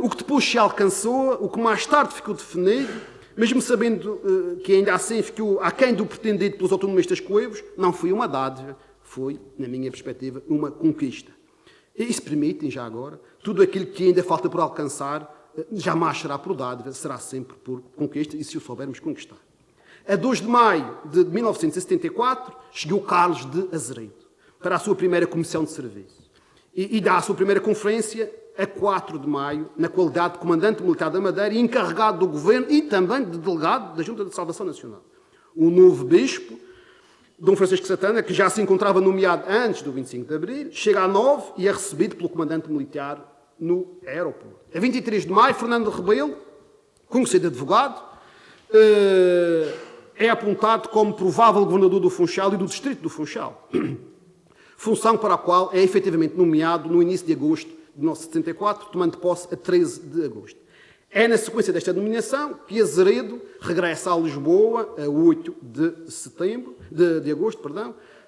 o que depois se alcançou, o que mais tarde ficou definido, mesmo sabendo que ainda assim ficou aquém do pretendido pelos autonomistas coevos, não foi uma dádiva, foi, na minha perspectiva, uma conquista. E isso permite, já agora, tudo aquilo que ainda falta por alcançar, jamais será por dádiva, será sempre por conquista, e se o soubermos conquistar. A 2 de maio de 1974, chegou Carlos de Azeredo para a sua primeira comissão de serviço e dá a sua primeira conferência a 4 de maio, na qualidade de comandante militar da Madeira e encarregado do governo e também de delegado da Junta de Salvação Nacional. O novo bispo, Dom Francisco Santana, que já se encontrava nomeado antes do 25 de abril, chega a 9 e é recebido pelo comandante militar no aeroporto. A 23 de maio, Fernando Rebelo, conhecido advogado, é apontado como provável governador do Funchal e do distrito do Funchal, função para a qual é efetivamente nomeado no início de agosto de 1974, tomando posse a 13 de agosto. É na sequência desta nomeação que Azeredo regressa a Lisboa a 8 de agosto,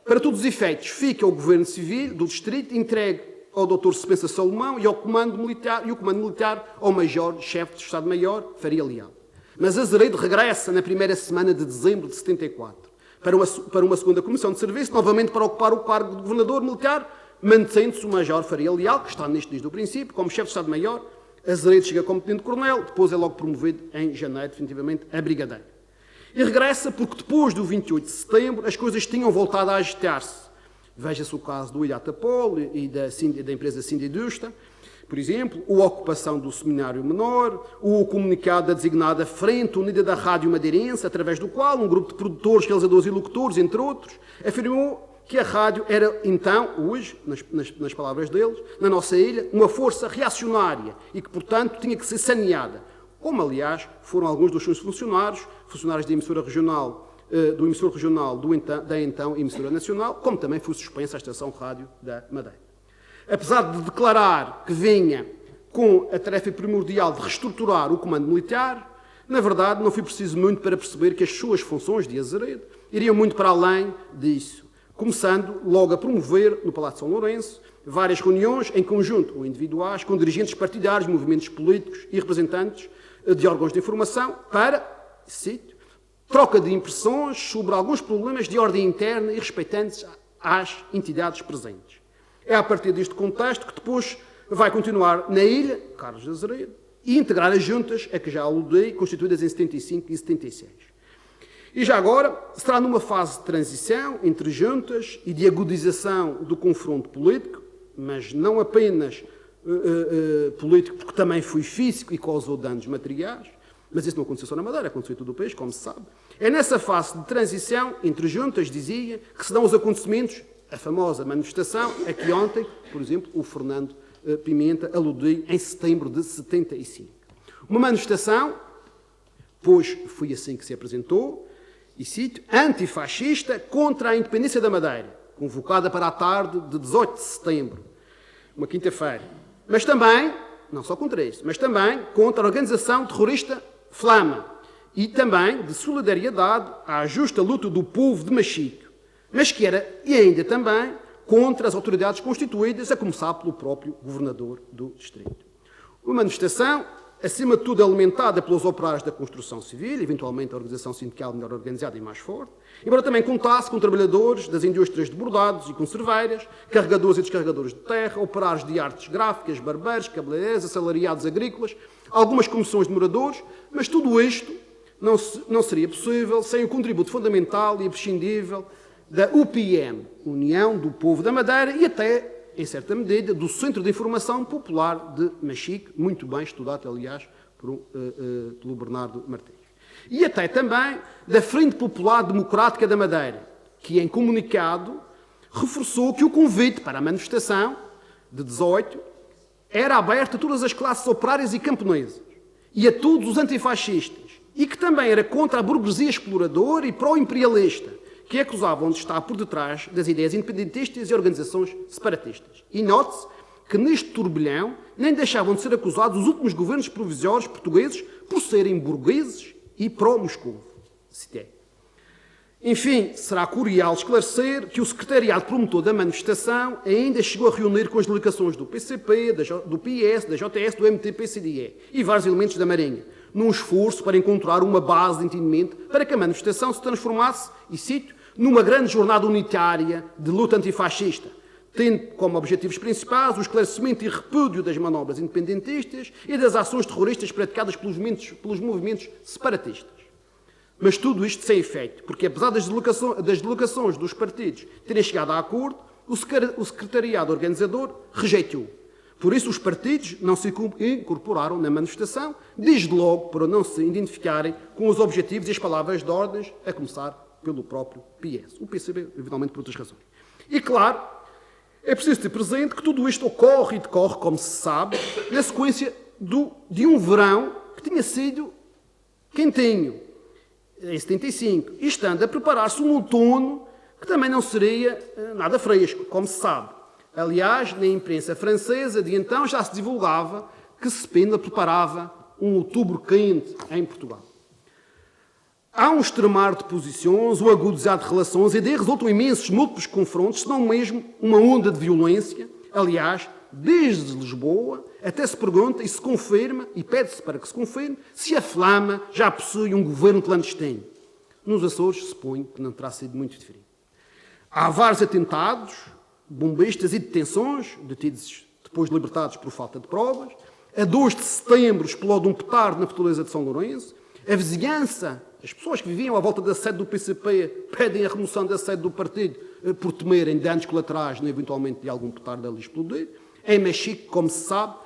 para todos os efeitos, fica o governo civil do distrito entregue ao Dr. Spencer Salomão e ao comando militar ao Major-Chefe de Estado-Maior, Faria Leal. Mas Azeredo regressa na primeira semana de dezembro de 74 para uma segunda comissão de serviço, novamente para ocupar o cargo de governador militar, mantendo-se o Major Faria Leal, que está nisto desde o princípio, como chefe de Estado-Maior. Azeredo chega como tenente-coronel, depois é logo promovido em janeiro, definitivamente, a brigadeiro. E regressa porque depois do 28 de setembro as coisas tinham voltado a agitar-se. Veja-se o caso do Ilhatapol e da empresa Sindidusta, por exemplo, a ocupação do Seminário Menor, o comunicado da designada Frente Unida da Rádio Madeirense, através do qual um grupo de produtores, realizadores e locutores, entre outros, afirmou que a rádio era, então, hoje, nas palavras deles, na nossa ilha, uma força reacionária e que, portanto, tinha que ser saneada. Como, aliás, foram alguns dos seus funcionários da emissora regional, do emissor regional da então emissora nacional, como também foi suspensa a estação rádio da Madeira. Apesar de declarar que vinha com a tarefa primordial de reestruturar o comando militar, na verdade não foi preciso muito para perceber que as suas funções de Azeredo iriam muito para além disso, começando logo a promover, no Palácio de São Lourenço, várias reuniões em conjunto ou individuais com dirigentes partidários, movimentos políticos e representantes de órgãos de informação para, cito, troca de impressões sobre alguns problemas de ordem interna e respeitantes às entidades presentes. É a partir deste contexto que depois vai continuar na ilha, Carlos de Azeredo, e integrar as juntas a que já aludei, constituídas em 75 e 76. E já agora, será numa fase de transição entre juntas e de agudização do confronto político, mas não apenas político, porque também foi físico e causou danos materiais, mas isso não aconteceu só na Madeira, aconteceu em todo o país, como se sabe. É nessa fase de transição entre juntas, dizia, que se dão os acontecimentos, a famosa manifestação, a que ontem, por exemplo, o Fernando Pimenta aludiu em setembro de 75. Uma manifestação, pois foi assim que se apresentou, e cito, antifascista contra a independência da Madeira, convocada para a tarde de 18 de setembro, uma quinta-feira. Mas também, não só contra isso, mas também contra a organização terrorista Flama e também de solidariedade à justa luta do povo de Machique, mas que era, e ainda também, contra as autoridades constituídas, a começar pelo próprio governador do distrito. Uma manifestação, acima de tudo, alimentada pelos operários da construção civil, eventualmente a organização sindical melhor organizada e mais forte, embora também contasse com trabalhadores das indústrias de bordados e conserveiras, carregadores e descarregadores de terra, operários de artes gráficas, barbeiros, cabeleireiros, assalariados agrícolas, algumas comissões de moradores, mas tudo isto não seria possível sem o contributo fundamental e imprescindível da UPM, União do Povo da Madeira, e até, em certa medida, do Centro de Informação Popular de Machique, muito bem estudado, aliás, pelo Bernardo Martins. E até também da Frente Popular Democrática da Madeira, que em comunicado reforçou que o convite para a manifestação de 18 era aberto a todas as classes operárias e camponesas e a todos os antifascistas, e que também era contra a burguesia exploradora e pró-imperialista, que acusavam de estar por detrás das ideias independentistas e organizações separatistas. E note-se que neste turbilhão nem deixavam de ser acusados os últimos governos provisórios portugueses por serem burgueses e pró-Moscou. Citei. Enfim, será curial esclarecer que o secretariado promotor da manifestação ainda chegou a reunir com as delegações do PCP, do PS, da JS, do MTP-CDE e vários elementos da Marinha, num esforço para encontrar uma base de entendimento para que a manifestação se transformasse, e cito, numa grande jornada unitária de luta antifascista, tendo como objetivos principais o esclarecimento e repúdio das manobras independentistas e das ações terroristas praticadas pelos movimentos separatistas. Mas tudo isto sem efeito, porque apesar das delegações dos partidos terem chegado a acordo, o secretariado organizador rejeitou. Por isso os partidos não se incorporaram na manifestação, desde logo para não se identificarem com os objetivos e as palavras de ordens, a começar pelo próprio PS. O PCB, eventualmente, por outras razões. E claro, é preciso ter presente que tudo isto ocorre e decorre, como se sabe, na sequência de um verão que tinha sido quentinho, em 75, e estando a preparar-se um outono que também não seria nada fresco, como se sabe. Aliás, na imprensa francesa de então já se divulgava que Spínola preparava um outubro quente em Portugal. Há um extremar de posições, um agudizar de relações, e daí resultam imensos múltiplos confrontos, se não mesmo uma onda de violência. Aliás, desde Lisboa até se pergunta e se confirma, e pede-se para que se confirme, se a Flama já possui um governo clandestino. Nos Açores, se supõe que não terá sido muito diferente. Há vários atentados, bombistas e detenções, detidos depois libertados por falta de provas. A 2 de setembro explode um petardo na fortaleza de São Lourenço. A vizinhança, as pessoas que viviam à volta da sede do PCP, pedem a remoção da sede do partido por temerem danos colaterais, eventualmente de algum petardo ali explodir. Em Mexico, como se sabe,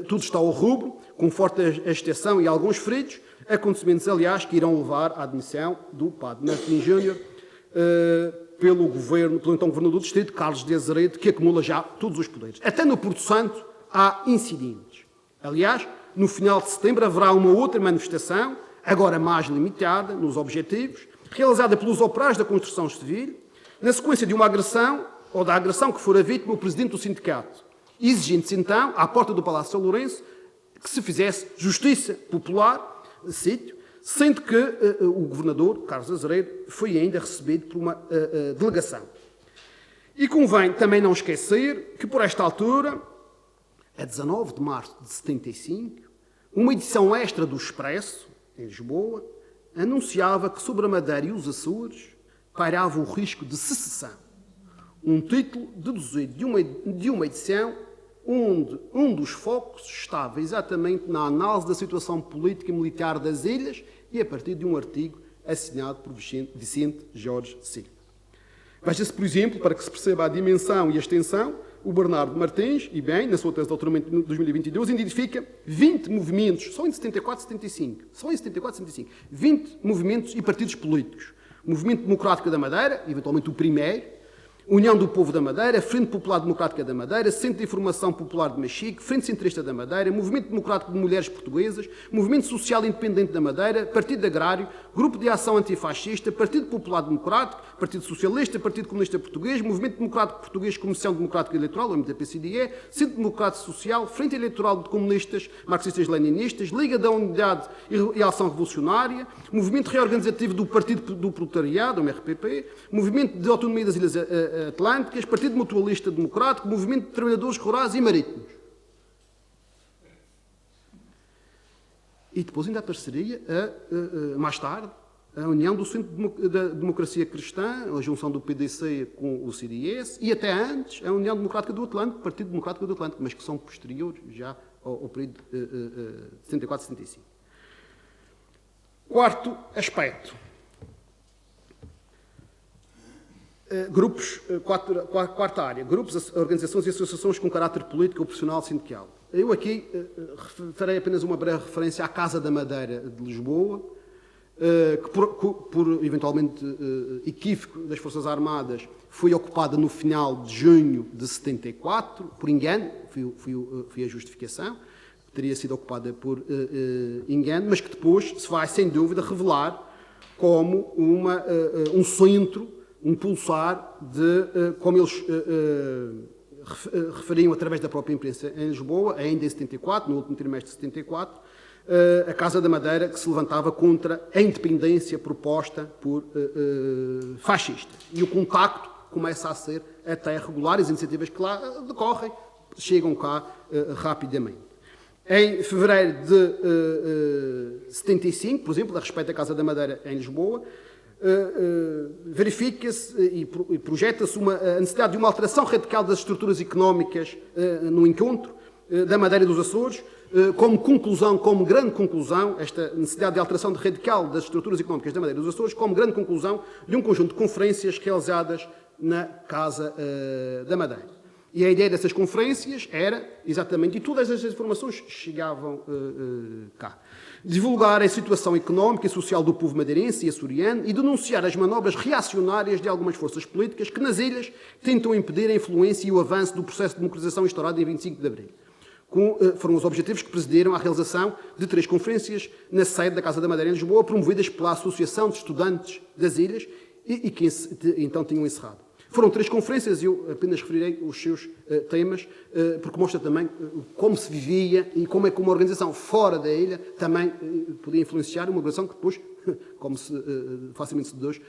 tudo está ao rubro, com forte agitação e alguns feridos, acontecimentos, aliás, que irão levar à admissão do padre Martim Júnior pelo então governador do distrito, Carlos de Azeredo, que acumula já todos os poderes. Até no Porto Santo há incidentes. Aliás, no final de setembro haverá uma outra manifestação, agora mais limitada nos objetivos, realizada pelos operários da construção civil, na sequência de uma agressão, ou da agressão que fora vítima o presidente do sindicato, exigindo-se então, à porta do Palácio de São Lourenço, que se fizesse justiça popular, sítio, sendo que o governador, Carlos Azeredo, foi ainda recebido por uma delegação. E convém também não esquecer que, por esta altura, a 19 de março de 75, uma edição extra do Expresso, em Lisboa, anunciava que sobre a Madeira e os Açores pairava o risco de secessão. Um título deduzido de uma edição onde um dos focos estava exatamente na análise da situação política e militar das ilhas e a partir de um artigo assinado por Vicente Jorge Silva. Veja-se, por exemplo, para que se perceba a dimensão e a extensão, o Bernardo Martins, e bem, na sua tese de doutoramento de 2022, identifica 20 movimentos, só em 74 e 75, 20 movimentos e partidos políticos. O Movimento Democrático da Madeira, eventualmente o primeiro, União do Povo da Madeira, Frente Popular Democrática da Madeira, Centro de Informação Popular de Mexico, Frente Centrista da Madeira, Movimento Democrático de Mulheres Portuguesas, Movimento Social Independente da Madeira, Partido Agrário, Grupo de Ação Antifascista, Partido Popular Democrático, Partido Socialista, Partido Comunista Português, Movimento Democrático Português, Comissão Democrática Eleitoral, o MDP-CDE, Centro Democrático Social, Frente Eleitoral de Comunistas, Marxistas-Leninistas, Liga da Unidade e Ação Revolucionária, Movimento Reorganizativo do Partido do Proletariado, o MRPP, Movimento de Autonomia das Ilhas Atlânticas, Partido Mutualista Democrático, Movimento de Trabalhadores Rurais e Marítimos. E depois ainda apareceria, mais tarde, a união do Centro da Democracia Cristã, a junção do PDC com o CDS, e até antes, a União Democrática do Atlântico, Partido Democrático do Atlântico, mas que são posteriores já ao período de 74 e 75. Quarto aspecto. Quarta área, grupos, organizações e associações com caráter político ou profissional sindical. Eu aqui farei apenas uma breve referência à Casa da Madeira de Lisboa, que por eventualmente equívoco das Forças Armadas foi ocupada no final de junho de 74, por engano, foi a justificação, teria sido ocupada por engano, mas que depois se vai sem dúvida revelar como um centro, um pulsar de, como eles referiam através da própria imprensa em Lisboa, ainda em 74, no último trimestre de 74, a Casa da Madeira que se levantava contra a independência proposta por fascistas. E o contacto começa a ser até regular, as iniciativas que lá decorrem chegam cá rapidamente. Em fevereiro de 75, por exemplo, a respeito da Casa da Madeira em Lisboa, verifica-se e projeta-se a necessidade de uma alteração radical das estruturas económicas no encontro da Madeira e dos Açores, como conclusão, como grande conclusão, esta necessidade de alteração radical das estruturas económicas da Madeira e dos Açores, como grande conclusão de um conjunto de conferências realizadas na Casa da Madeira. E a ideia dessas conferências era, exatamente, e todas as informações chegavam cá, divulgar a situação económica e social do povo madeirense e açoriano e denunciar as manobras reacionárias de algumas forças políticas que nas ilhas tentam impedir a influência e o avanço do processo de democratização instaurado em 25 de abril. Foram os objetivos que precederam à realização de 3 conferências na sede da Casa da Madeira em Lisboa, promovidas pela Associação de Estudantes das Ilhas e que então tinham encerrado. Foram 3 conferências, eu apenas referirei os seus temas, porque mostra também como se vivia e como é que uma organização fora da ilha também podia influenciar uma organização que depois, como facilmente se deduz,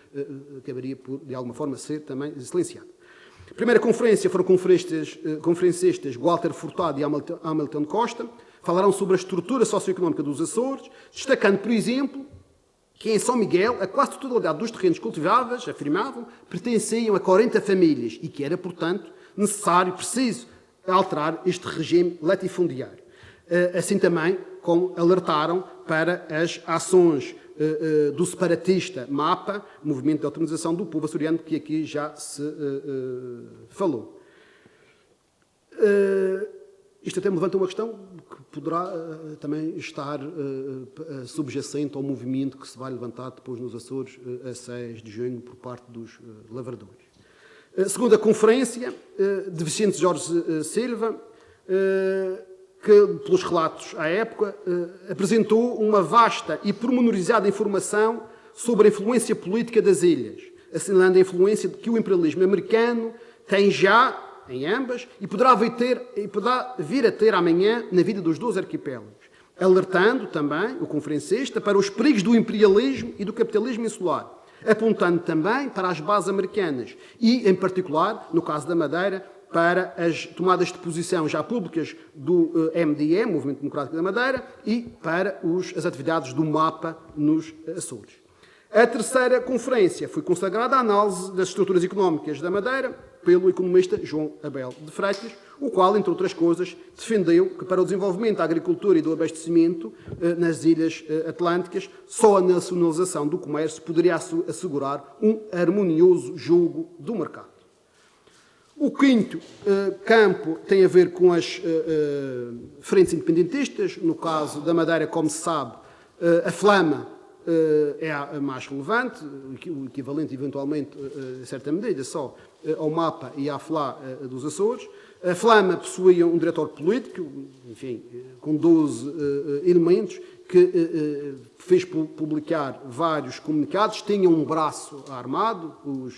acabaria por, de alguma forma, ser também silenciada. A primeira conferência foram conferencistas Walter Furtado e Hamilton Costa, falaram sobre a estrutura socioeconómica dos Açores, destacando, por exemplo, que em São Miguel a quase totalidade dos terrenos cultiváveis, afirmavam, pertenciam a 40 famílias e que era, portanto, necessário, preciso, alterar este regime latifundiário. Assim também, como alertaram para as ações do separatista MAPA, Movimento de Autonomização do Povo Açoriano, que aqui já se falou. Isto até me levanta uma questão que poderá também estar subjacente ao movimento que se vai levantar depois nos Açores, a 6 de junho, por parte dos lavradores. Segundo a conferência de Vicente Jorge Silva, que, pelos relatos à época, apresentou uma vasta e pormenorizada informação sobre a influência política das ilhas, assinalando a influência que o imperialismo americano tem já em ambas, e poderá vir a ter amanhã na vida dos 2 arquipélagos, alertando também o conferencista para os perigos do imperialismo e do capitalismo insular, apontando também para as bases americanas e, em particular, no caso da Madeira, para as tomadas de posição já públicas do MDE, Movimento Democrático da Madeira, e para as atividades do MAPA nos Açores. A terceira conferência foi consagrada à análise das estruturas económicas da Madeira pelo economista João Abel de Freitas, o qual, entre outras coisas, defendeu que para o desenvolvimento da agricultura e do abastecimento nas ilhas atlânticas, só a nacionalização do comércio poderia assegurar um harmonioso jogo do mercado. O quinto campo tem a ver com as frentes independentistas. No caso da Madeira, como se sabe, a Flama é a mais relevante, o equivalente, eventualmente, em certa medida, só ao MAPA e à FLA dos Açores. A Flama possuía um diretor político, enfim, com 12 elementos, que fez publicar vários comunicados, tinha um braço armado,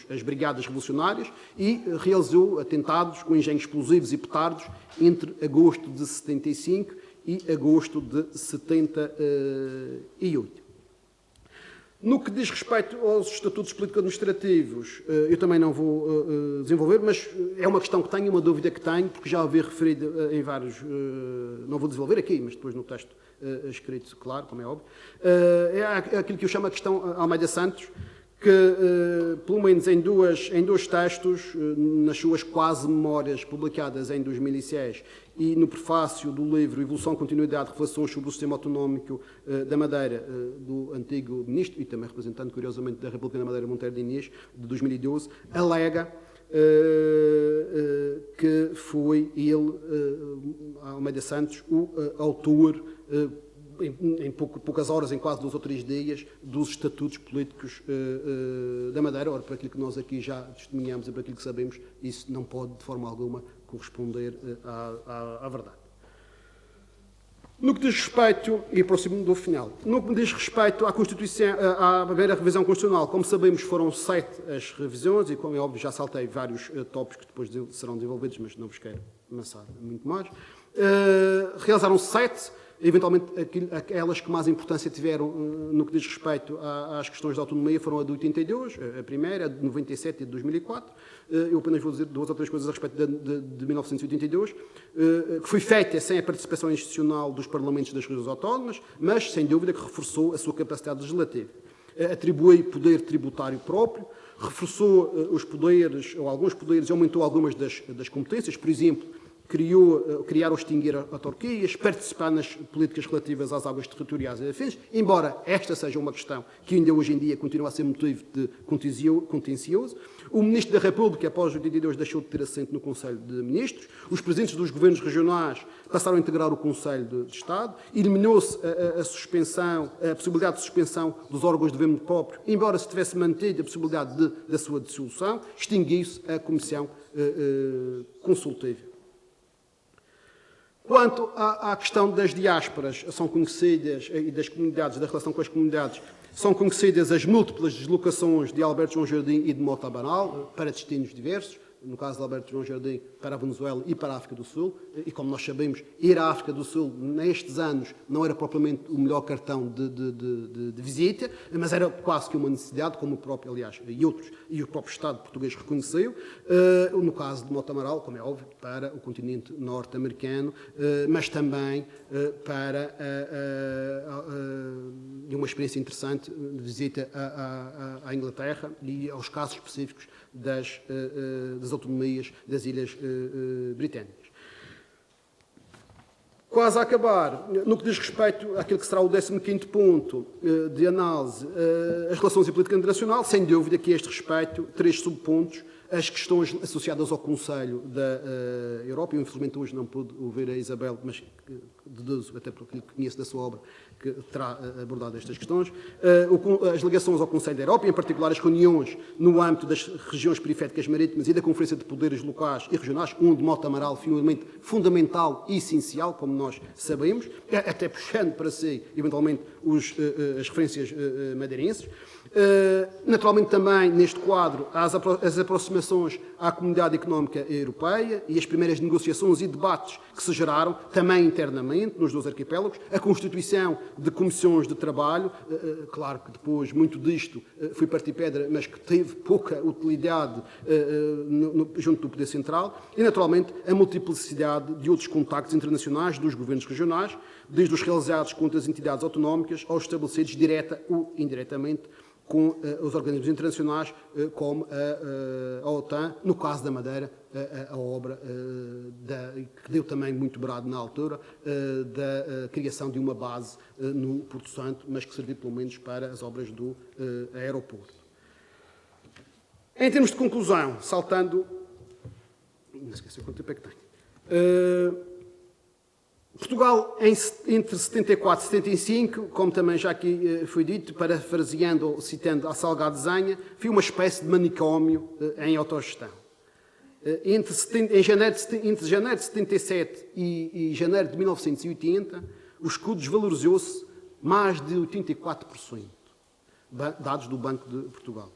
as Brigadas Revolucionárias, e realizou atentados com engenhos explosivos e petardos entre agosto de 75 e agosto de 78. No que diz respeito aos estatutos político-administrativos, eu também não vou desenvolver, mas é uma questão que tenho, uma dúvida que tenho, porque já ouvi referido em vários... não vou desenvolver aqui, mas depois no texto escrito, claro, como é óbvio. É aquilo que eu chamo a questão Almeida Santos, que, pelo menos em dois textos, nas suas quase memórias publicadas em 2006 e no prefácio do livro Evolução, Continuidade, Reflexões sobre o Sistema Autonómico da Madeira, do antigo ministro e também representante, curiosamente, da República da Madeira, Monteiro de Inês, de 2012, alega que foi ele, Almeida Santos, o autor, em poucas horas, em quase 2 ou 3 dias, dos estatutos políticos da Madeira. Ora, para aquilo que nós aqui já testemunhamos e para aquilo que sabemos, isso não pode, de forma alguma, corresponder à verdade. No que diz respeito, e aproximo-me do final, no que diz respeito à Constituição, à primeira revisão constitucional, como sabemos, foram 7 as revisões, e como é óbvio, já saltei vários tópicos que depois serão desenvolvidos, mas não vos quero amassar muito mais. Realizaram 7, eventualmente aquelas que mais importância tiveram no que diz respeito às questões da autonomia foram a de 82, a primeira, a de 97 e a de 2004. Eu apenas vou dizer 2 ou 3 coisas a respeito de 1982, que foi feita sem a participação institucional dos parlamentos das regiões autónomas, mas sem dúvida que reforçou a sua capacidade legislativa. Atribui poder tributário próprio, reforçou os poderes, ou alguns poderes, e aumentou algumas das competências, por exemplo, criar ou extinguir autarquias, participar nas políticas relativas às águas territoriais e afins, embora esta seja uma questão que ainda hoje em dia continua a ser motivo de contencioso. O Ministro da República, após 82, deixou de ter assento no Conselho de Ministros. Os presidentes dos governos regionais passaram a integrar o Conselho de Estado. Eliminou-se a possibilidade de suspensão dos órgãos de governo próprio, embora se tivesse mantido a possibilidade da sua dissolução. Extinguiu-se a Comissão Consultiva. Quanto à questão das diásporas, são conhecidas, e das comunidades, da relação com as comunidades, são conhecidas as múltiplas deslocações de Alberto João Jardim e de Mota Amaral para destinos diversos, no caso de Alberto João Jardim, para a Venezuela e para a África do Sul, e como nós sabemos, ir à África do Sul nestes anos não era propriamente o melhor cartão de visita, mas era quase que uma necessidade, como o próprio, aliás, e o próprio Estado português reconheceu, no caso de Mota Amaral, como é óbvio, para o continente norte-americano, mas também para uma experiência interessante de visita à Inglaterra e aos casos específicos das autonomias das Ilhas Britânicas. Quase a acabar, no que diz respeito àquilo que será o 15º ponto de análise, as relações e política internacional, sem dúvida que a este respeito, 3 subpontos, as questões associadas ao Conselho da Europa. Eu, infelizmente, hoje não pude ouvir a Isabel, mas deduzo, até porque conheço da sua obra, que terá abordado estas questões. As ligações ao Conselho da Europa, em particular as reuniões no âmbito das regiões periféricas marítimas e da Conferência de Poderes Locais e Regionais, onde Mota Amaral foi um elemento fundamental e essencial, como nós sabemos, até puxando para si, eventualmente, as referências madeirenses. Naturalmente também neste quadro as aproximações à Comunidade Económica Europeia e as primeiras negociações e debates que se geraram também internamente nos 2 arquipélagos, a constituição de comissões de trabalho, claro que depois muito disto foi partir pedra, mas que teve pouca utilidade junto do Poder Central, e naturalmente a multiplicidade de outros contactos internacionais dos governos regionais, desde os realizados com as entidades autonómicas aos estabelecidos direta ou indiretamente com os organismos internacionais, como a OTAN, no caso da Madeira, a obra que deu também muito brado na altura, da criação de uma base no Porto Santo, mas que serviu pelo menos para as obras do aeroporto. Em termos de conclusão, saltando... Não esqueci quanto tempo é que tenho. Portugal, entre 74 e 75, como também já aqui foi dito, parafraseando ou citando a Salgado Zenha, foi uma espécie de manicômio em autogestão. Entre janeiro de 77 e janeiro de 1980, o escudo desvalorizou-se mais de 84%, dados do Banco de Portugal.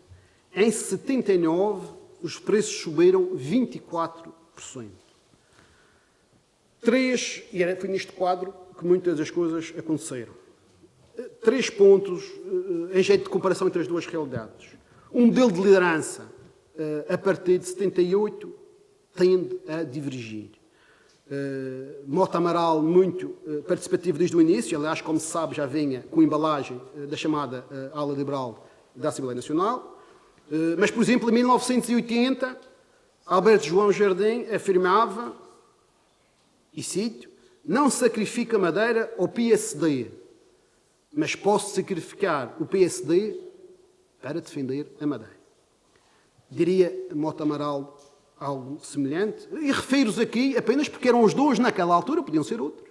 Em 79, os preços subiram 24%. E foi neste quadro que muitas das coisas aconteceram. 3 pontos em jeito de comparação entre as duas realidades. Um modelo de liderança, a partir de 78, tende a divergir. Mota Amaral, muito participativo desde o início, aliás, como se sabe, já vinha com a embalagem da chamada ala liberal da Assembleia Nacional. Mas, por exemplo, em 1980, Alberto João Jardim afirmava, e cito, não sacrifica Madeira ao PSD, mas posso sacrificar o PSD para defender a Madeira. Diria Mota Amaral algo semelhante, e refiro-os aqui apenas porque eram os dois naquela altura, podiam ser outros.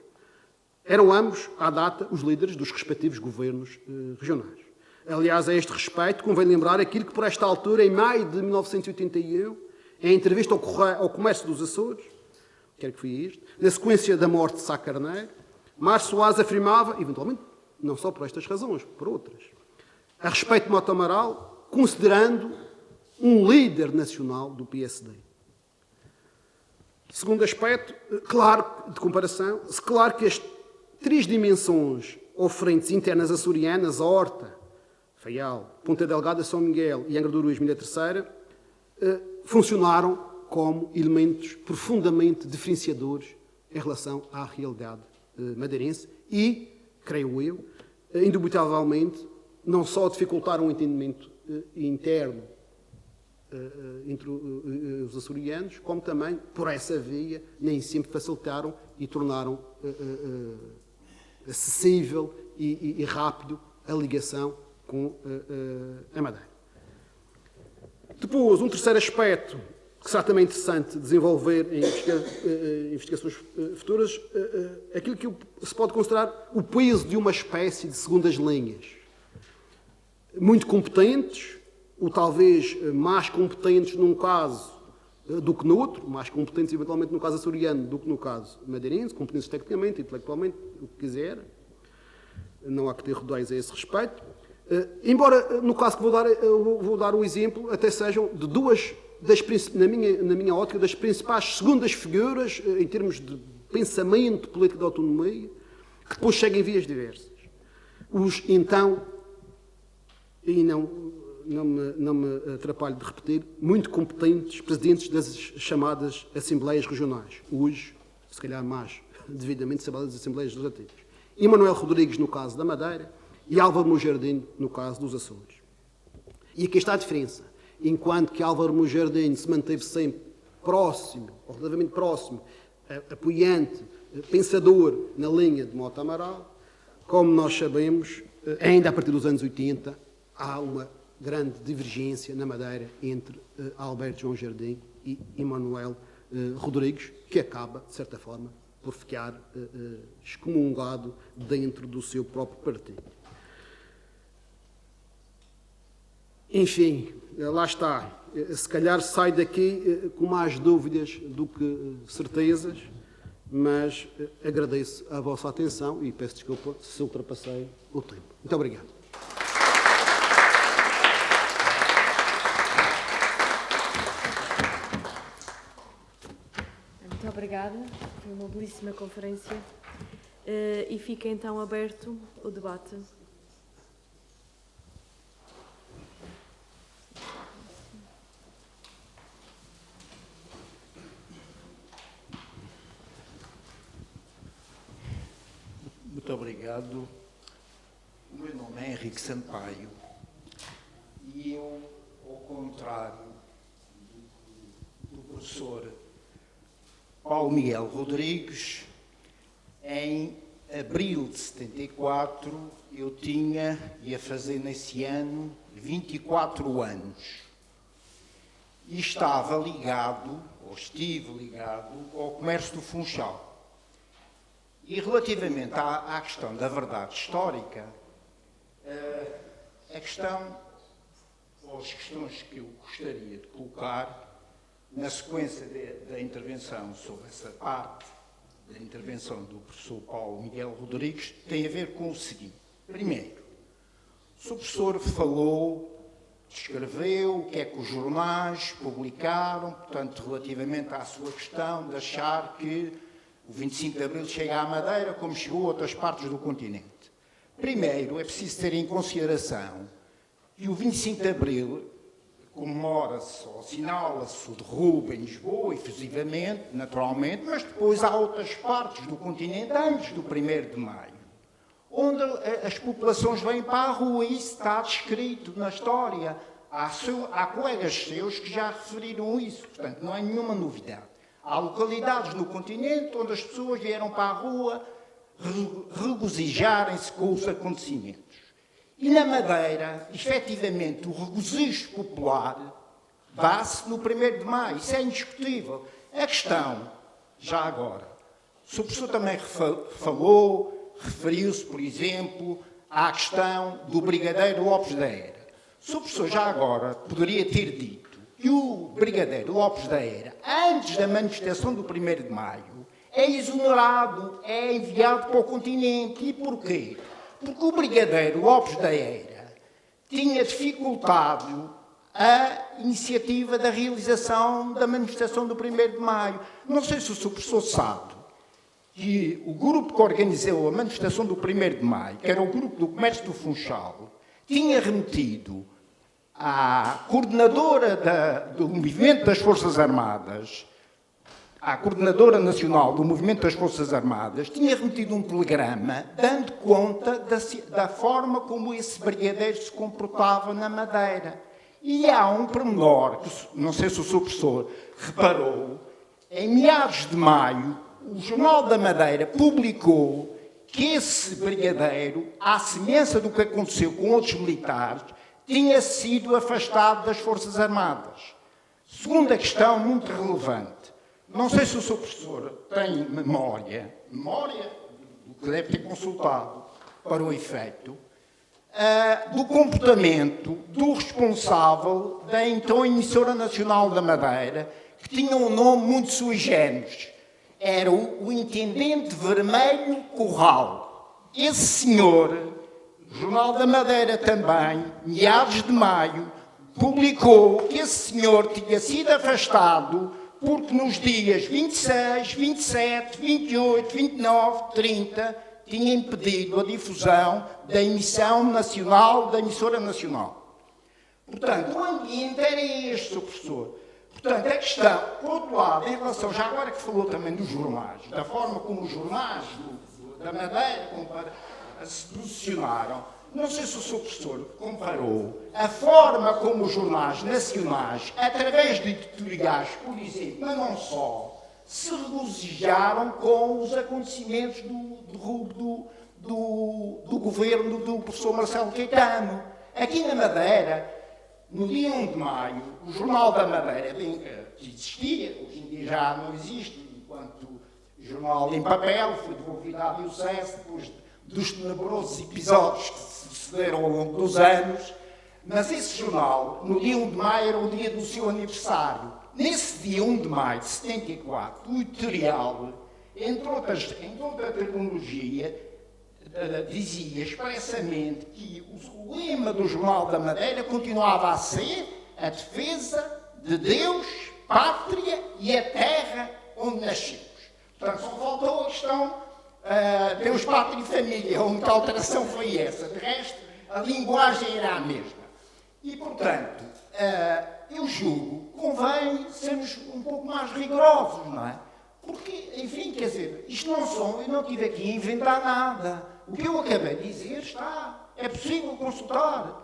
Eram ambos, à data, os líderes dos respectivos governos regionais. Aliás, a este respeito, convém lembrar aquilo que por esta altura, em maio de 1981, em entrevista ao Comércio dos Açores, quer que foi isto, na sequência da morte de Sá Carneiro, Márcio Soares afirmava, eventualmente, não só por estas razões, por outras, a respeito de Mota Amaral, considerando um líder nacional do PSD. Segundo aspecto, claro, de comparação, claro que as três dimensões ou frentes internas açorianas, a Horta, Faial, Ponta Delgada, São Miguel e Angra do Heroísmo, Ilha Terceira, funcionaram como elementos profundamente diferenciadores em relação à realidade madeirense e, creio eu, indubitavelmente, não só dificultaram o entendimento interno entre os açorianos, como também, por essa via, nem sempre facilitaram e tornaram acessível e rápido a ligação com a Madeira. Depois, um terceiro aspecto que será também interessante desenvolver em investigações futuras, aquilo que se pode considerar o peso de uma espécie de segundas linhas. Muito competentes, ou talvez mais competentes num caso do que no outro, mais competentes eventualmente no caso açoriano do que no caso madeirense, competentes tecnicamente, intelectualmente, o que quiser. Não há que ter rodeios a esse respeito. Embora, no caso que vou dar o exemplo, até sejam de duas, na minha ótica, das principais segundas figuras, em termos de pensamento político de autonomia, que depois seguem vias diversas. Os, então, e não me atrapalho de repetir, muito competentes presidentes das chamadas Assembleias Regionais. Hoje, se calhar mais devidamente, chamadas Assembleias Legislativas. Emanuel Rodrigues, no caso da Madeira, e Álvaro Mujardinho, no caso dos Açores. E aqui está a diferença. Enquanto que Álvaro Mujardinho se manteve sempre próximo, ou relativamente próximo, apoiante, pensador na linha de Mota Amaral, como nós sabemos, ainda a partir dos anos 80, há uma grande divergência na Madeira entre Alberto João Jardim e Emanuel Rodrigues, que acaba, de certa forma, por ficar excomungado dentro do seu próprio partido. Enfim, lá está. Se calhar sai daqui com mais dúvidas do que certezas, mas agradeço a vossa atenção e peço desculpa se ultrapassei o tempo. Muito obrigado. Muito obrigada. Foi uma belíssima conferência. E fica então aberto o debate. Muito obrigado. O meu nome é Henrique Sampaio e eu, ao contrário do professor Paulo Miguel Rodrigues, em abril de 74 eu ia fazer nesse ano 24 anos e estava ligado, ou estive ligado, ao comércio do Funchal. E relativamente à questão da verdade histórica, a questão, ou as questões que eu gostaria de colocar, na sequência da intervenção sobre essa parte da intervenção do professor Paulo Miguel Rodrigues, tem a ver com o seguinte. Primeiro, o Sr. professor falou, descreveu o que é que os jornais publicaram, portanto, relativamente à sua questão de achar que o 25 de Abril chega à Madeira como chegou a outras partes do continente. Primeiro, é preciso ter em consideração que o 25 de Abril comemora-se ou assinala-se o derrubo em Lisboa, efusivamente, naturalmente, mas depois há outras partes do continente antes do 1º de Maio, onde as populações vêm para a rua e isso está descrito na história. Há colegas seus que já referiram isso, portanto, não é nenhuma novidade. Há localidades no continente onde as pessoas vieram para a rua regozijarem-se com os acontecimentos. E na Madeira, efetivamente, o regozijo popular dá-se no 1º de Maio. Isso é indiscutível. A questão, já agora, o Sr. professor também referiu-se, por exemplo, à questão do Brigadeiro Lopes da Era. O Sr. professor, já agora, poderia ter dito que o Brigadeiro Lopes da Era, antes da manifestação do 1º de Maio, é exonerado, é enviado para o continente. E porquê? Porque o brigadeiro Lopes da Eira tinha dificultado a iniciativa da realização da manifestação do 1º de Maio. Não sei se o Sr. Professor sabe que o grupo que organizou a manifestação do 1º de Maio, que era o grupo do Comércio do Funchal, tinha remetido à coordenadora do Movimento das Forças Armadas, à coordenadora nacional do Movimento das Forças Armadas, tinha remetido um telegrama dando conta da forma como esse brigadeiro se comportava na Madeira. E há um pormenor, que não sei se o Sr. Professor reparou, em meados de maio, o Jornal da Madeira publicou que esse brigadeiro, à semelhança do que aconteceu com outros militares, tinha sido afastado das Forças Armadas. Segunda questão muito relevante. Não sei se o Sr. Professor tem memória do que deve ter consultado para o efeito, do comportamento do responsável da então Emissora Nacional da Madeira, que tinha um nome muito sui generis. Era o Intendente Vermelho Corral. Esse senhor, o Jornal da Madeira também, meados de maio, publicou que esse senhor tinha sido afastado porque nos dias 26, 27, 28, 29, 30, tinha impedido a difusão da emissão nacional, da emissora nacional. Portanto, o ambiente era este, Sr. Professor. Portanto, a questão, por outro lado, em relação, já agora que falou também dos jornais, da forma como os jornais da Madeira se posicionaram, não sei se o Sr. Professor comparou a forma como os jornais nacionais, através de editoriais, por exemplo, mas não só, se regozijaram com os acontecimentos do governo do professor Marcelo Caetano. Aqui na Madeira, no dia 1 de maio, o Jornal da Madeira, que existia, hoje em dia já não existe, enquanto jornal em papel, foi devolvido à Diocese depois dos tenebrosos episódios que se sucederam ao longo dos anos, mas esse jornal, no dia 1 de maio, era o dia do seu aniversário. Nesse dia 1 de maio de 74, o editorial, entre outra terminologia, dizia expressamente que o lema do Jornal da Madeira continuava a ser a defesa de Deus, pátria e a terra onde nascemos. Portanto, só faltou a questão Deus, pátria e família. A única alteração foi essa. De resto, a linguagem era a mesma. E, portanto, eu julgo que convém sermos um pouco mais rigorosos, não é? Porque, enfim, quer dizer, isto não são, eu não estive aqui a inventar nada. O que eu acabei de dizer está, é possível consultar.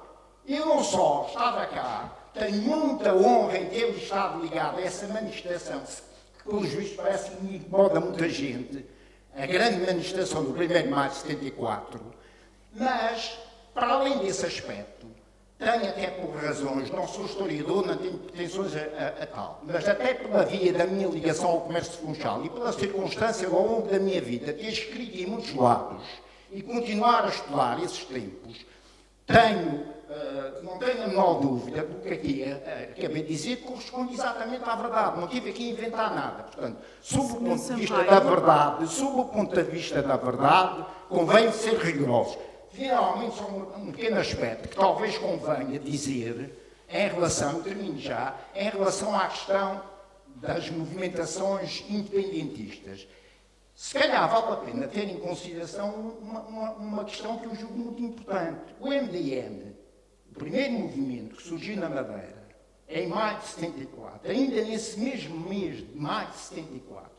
Eu não só estava cá, tenho muita honra em ter estado ligado a essa manifestação, que, pelos vistos, parece que me incomoda muita gente, a grande manifestação do 1º de maio de 74, mas, para além desse aspecto, tenho até por razões, não sou historiador, não tenho pretensões a tal, mas até pela via da minha ligação ao comércio de Funchal e pela circunstância ao longo da minha vida ter escrito em muitos lados e continuar a estudar esses tempos, não tenho a menor dúvida do que aqui acabei de dizer, corresponde exatamente à verdade. Não tive aqui a inventar nada. Portanto, sob o ponto de vista da verdade, convém ser rigorosos. Finalmente, só um pequeno aspecto que talvez convenha dizer, em relação, termino já, em relação à questão das movimentações independentistas. Se calhar vale a pena ter em consideração uma questão que eu julgo muito importante. O MDM, o primeiro movimento que surgiu na Madeira, em maio de 74, ainda nesse mesmo mês de maio de 74,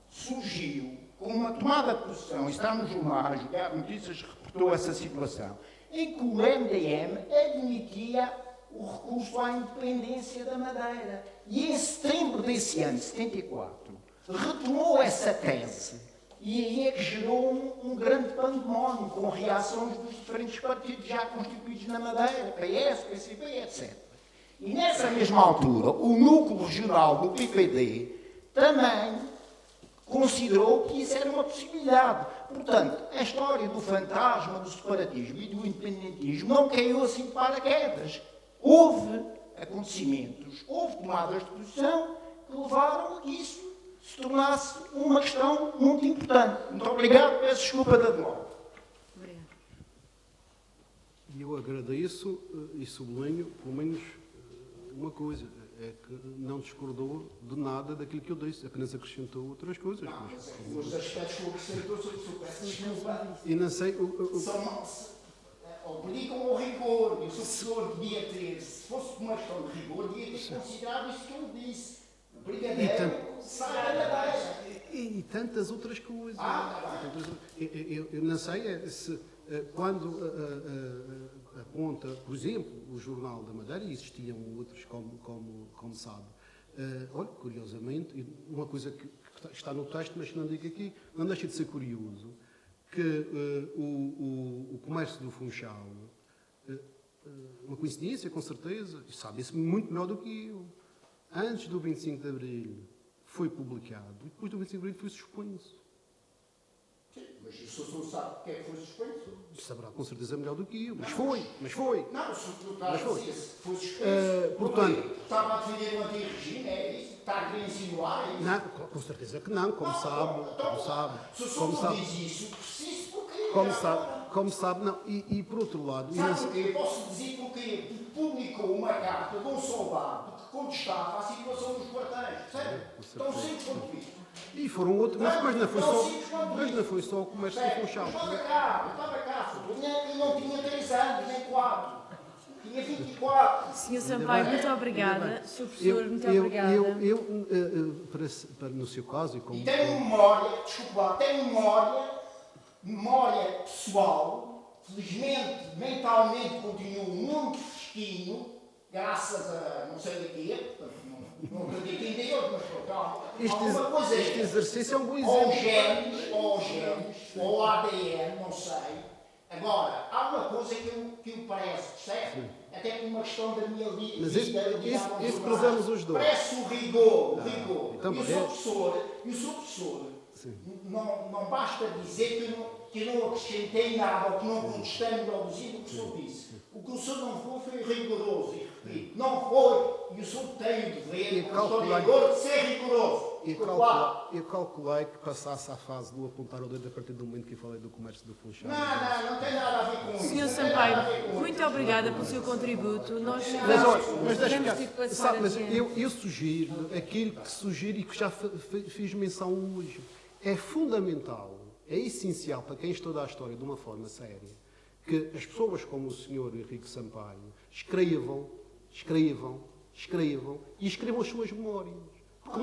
surgiu com uma tomada de posição, está nos jornais, o Diário de Notícias reportou essa situação, em que o MDM admitia o recurso à independência da Madeira. E em setembro desse ano, 74, retomou essa tese. E aí é que gerou um grande pandemónio, com reações dos diferentes partidos já constituídos na Madeira, PS, PCP, etc. E nessa mesma altura, o núcleo regional do PPD também considerou que isso era uma possibilidade. Portanto, a história do fantasma, do separatismo e do independentismo não caiu assim de paraquedas. Houve acontecimentos, houve tomadas de posição que levaram a que isso se tornasse uma questão muito importante. Muito obrigado, peço desculpa da demora. Obrigada. E eu agradeço e sublinho, pelo menos, uma coisa, é que não discordou de nada daquilo que eu disse, apenas acrescentou outras coisas. Os aspectos que eu acrescentou, peço desculpa. E não sei... Obligam ao rigor, e o professor devia ter, se fosse uma questão de rigor, devia ter considerado isso que ele disse. Brigadeiro, sai da cadeira. E tantas outras coisas. Tá Eu não sei se quando aponta, por exemplo, o Jornal da Madeira, e existiam outros, como sabe. Olha, curiosamente, uma coisa que está no texto, mas que não digo aqui, não deixa de ser curioso, que o comércio do Funchal, uma coincidência, com certeza, e sabe-se muito melhor do que eu, antes do 25 de Abril foi publicado, e depois do 25 de Abril foi suspenso. Sim, mas o senhor não sabe porque é que foi suspenso? Saberá com certeza melhor do que eu, mas foi. Não, o senhor está a dizer se foi suspenso, portanto, estava a defender o antigo regime, é isso? Está a querer insinuar, é isso? Não, com certeza que não, como sabe. Se o senhor não diz isso, preciso porque... Como sabe, não. E por outro lado... Sabe porquê? Eu posso dizer porquê? Porque publicou uma carta de um soldado que contestava a situação dos quartéis. Sério? Tão simples quanto isto. E foram outros, mas não foi só o comércio do Funchal. Estava cá, e não tinha 3 anos, nem 4. Tinha 24. Sr. Sampaio, muito obrigada. Sr. Professor, muito obrigada. No seu caso, e como... E tenho memória, desculpa lá, tenho memória pessoal, felizmente, mentalmente continuo muito fresquinho, graças a não sei o quê, não acredito em Deus, mas por calma. Este exercício é um bom exemplo. Ou genes, ou ADN, não sei. Agora, há uma coisa que me parece, percebe? Até por uma questão da minha vida. Mas isso prezamos os dois. Parece o rigor. Então, e o seu professor, não basta dizer que eu não acrescentei nada, ou que não contestei melhor do que o professor disse. O que o senhor não foi rigoroso, e repito, não foi, e o senhor tem o dever, com todo rigor, de ser rigoroso. Eu calculei que passasse à fase do apontar o dedo a partir do momento que eu falei do comércio do Funchal. Não tem nada a ver com isso. Sr. Sampaio, muito obrigada pelo seu contributo. Nós mas eu sugiro aquilo que sugiro e que já fiz menção hoje. É fundamental, é essencial para quem estuda a história de uma forma séria, que as pessoas como o Sr. Henrique Sampaio escrevam e escrevam as suas memórias. Porque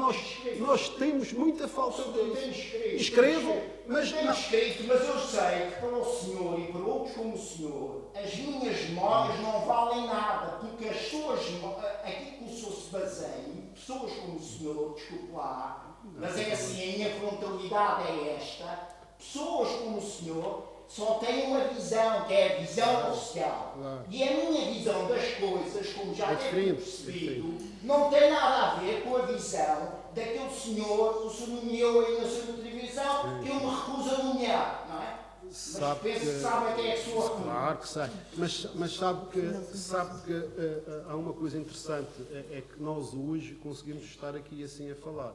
nós temos muita falta disso. Escrevam, mas tenho escrito, mas eu sei que para o senhor e para outros como o senhor, as minhas memórias não valem nada, porque as suas aquilo que o senhor se baseia, pessoas como o senhor, desculpe lá, mas é assim, a minha frontalidade é esta, pessoas como o senhor só têm uma visão, que é a visão social. E a minha visão das coisas, como já tenho percebido, não tem nada a ver com a visão daquele senhor, o senhor nomeou aí na sua televisão, que eu me recuso a nomear, não é? Mas penso que sabe até a sua opinião. Claro que sei. Mas sabe que há uma coisa interessante, é que nós hoje conseguimos estar aqui assim a falar.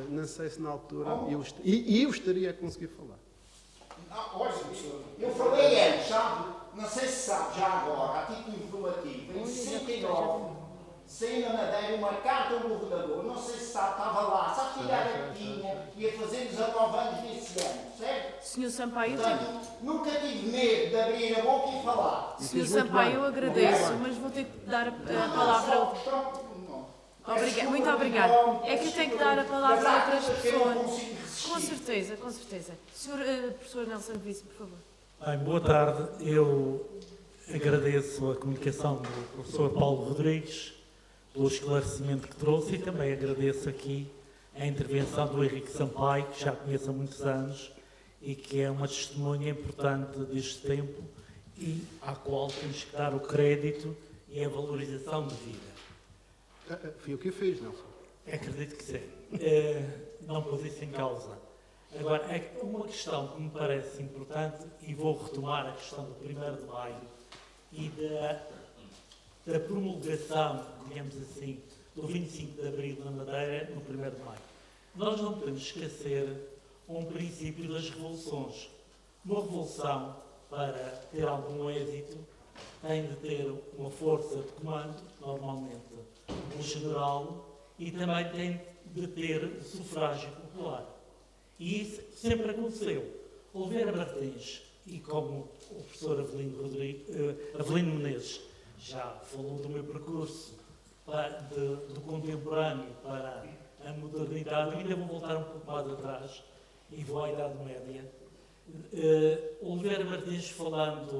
Não sei se na altura eu estaria a conseguir falar. Olha, eu falei antes, sabe? Não sei se sabe, já agora, a título informativo, em 69, saiu na Madeira uma carta ao governador, não sei se sabe, estava lá, sabe que idade que tinha, ia fazer 19 anos nesse ano, certo? Sr. Sampaio, Portanto, nunca tive medo de abrir a boca e falar. Sr. Sampaio, eu agradeço, mas vou ter que dar a palavra a outro. Muito obrigada. É que eu tenho que dar a palavra a outras pessoas. Com certeza. Sr. Professor Nelson Vice, por favor. Bem, boa tarde. Eu agradeço a comunicação do professor Paulo Rodrigues pelo esclarecimento que trouxe e também agradeço aqui a intervenção do Henrique Sampaio, que já conheço há muitos anos e que é uma testemunha importante deste tempo e à qual temos que dar o crédito e a valorização de vida. Foi o que eu fiz, Nelson. Acredito que sim. Não pus isso em causa. Agora, é uma questão que me parece importante, e vou retomar a questão do 1º de maio e da promulgação, digamos assim, do 25 de Abril na Madeira no 1º de maio. nós não podemos esquecer um princípio das revoluções. Uma revolução, para ter algum êxito, tem de ter uma força de comando, normalmente um general, e também tem de ter o sufrágio popular. E isso sempre aconteceu. Oliveira Martins, e como o professor Avelino Menezes já falou do meu percurso do contemporâneo para a modernidade, eu ainda vou voltar um pouco mais atrás e vou à Idade Média. Oliveira Martins, falando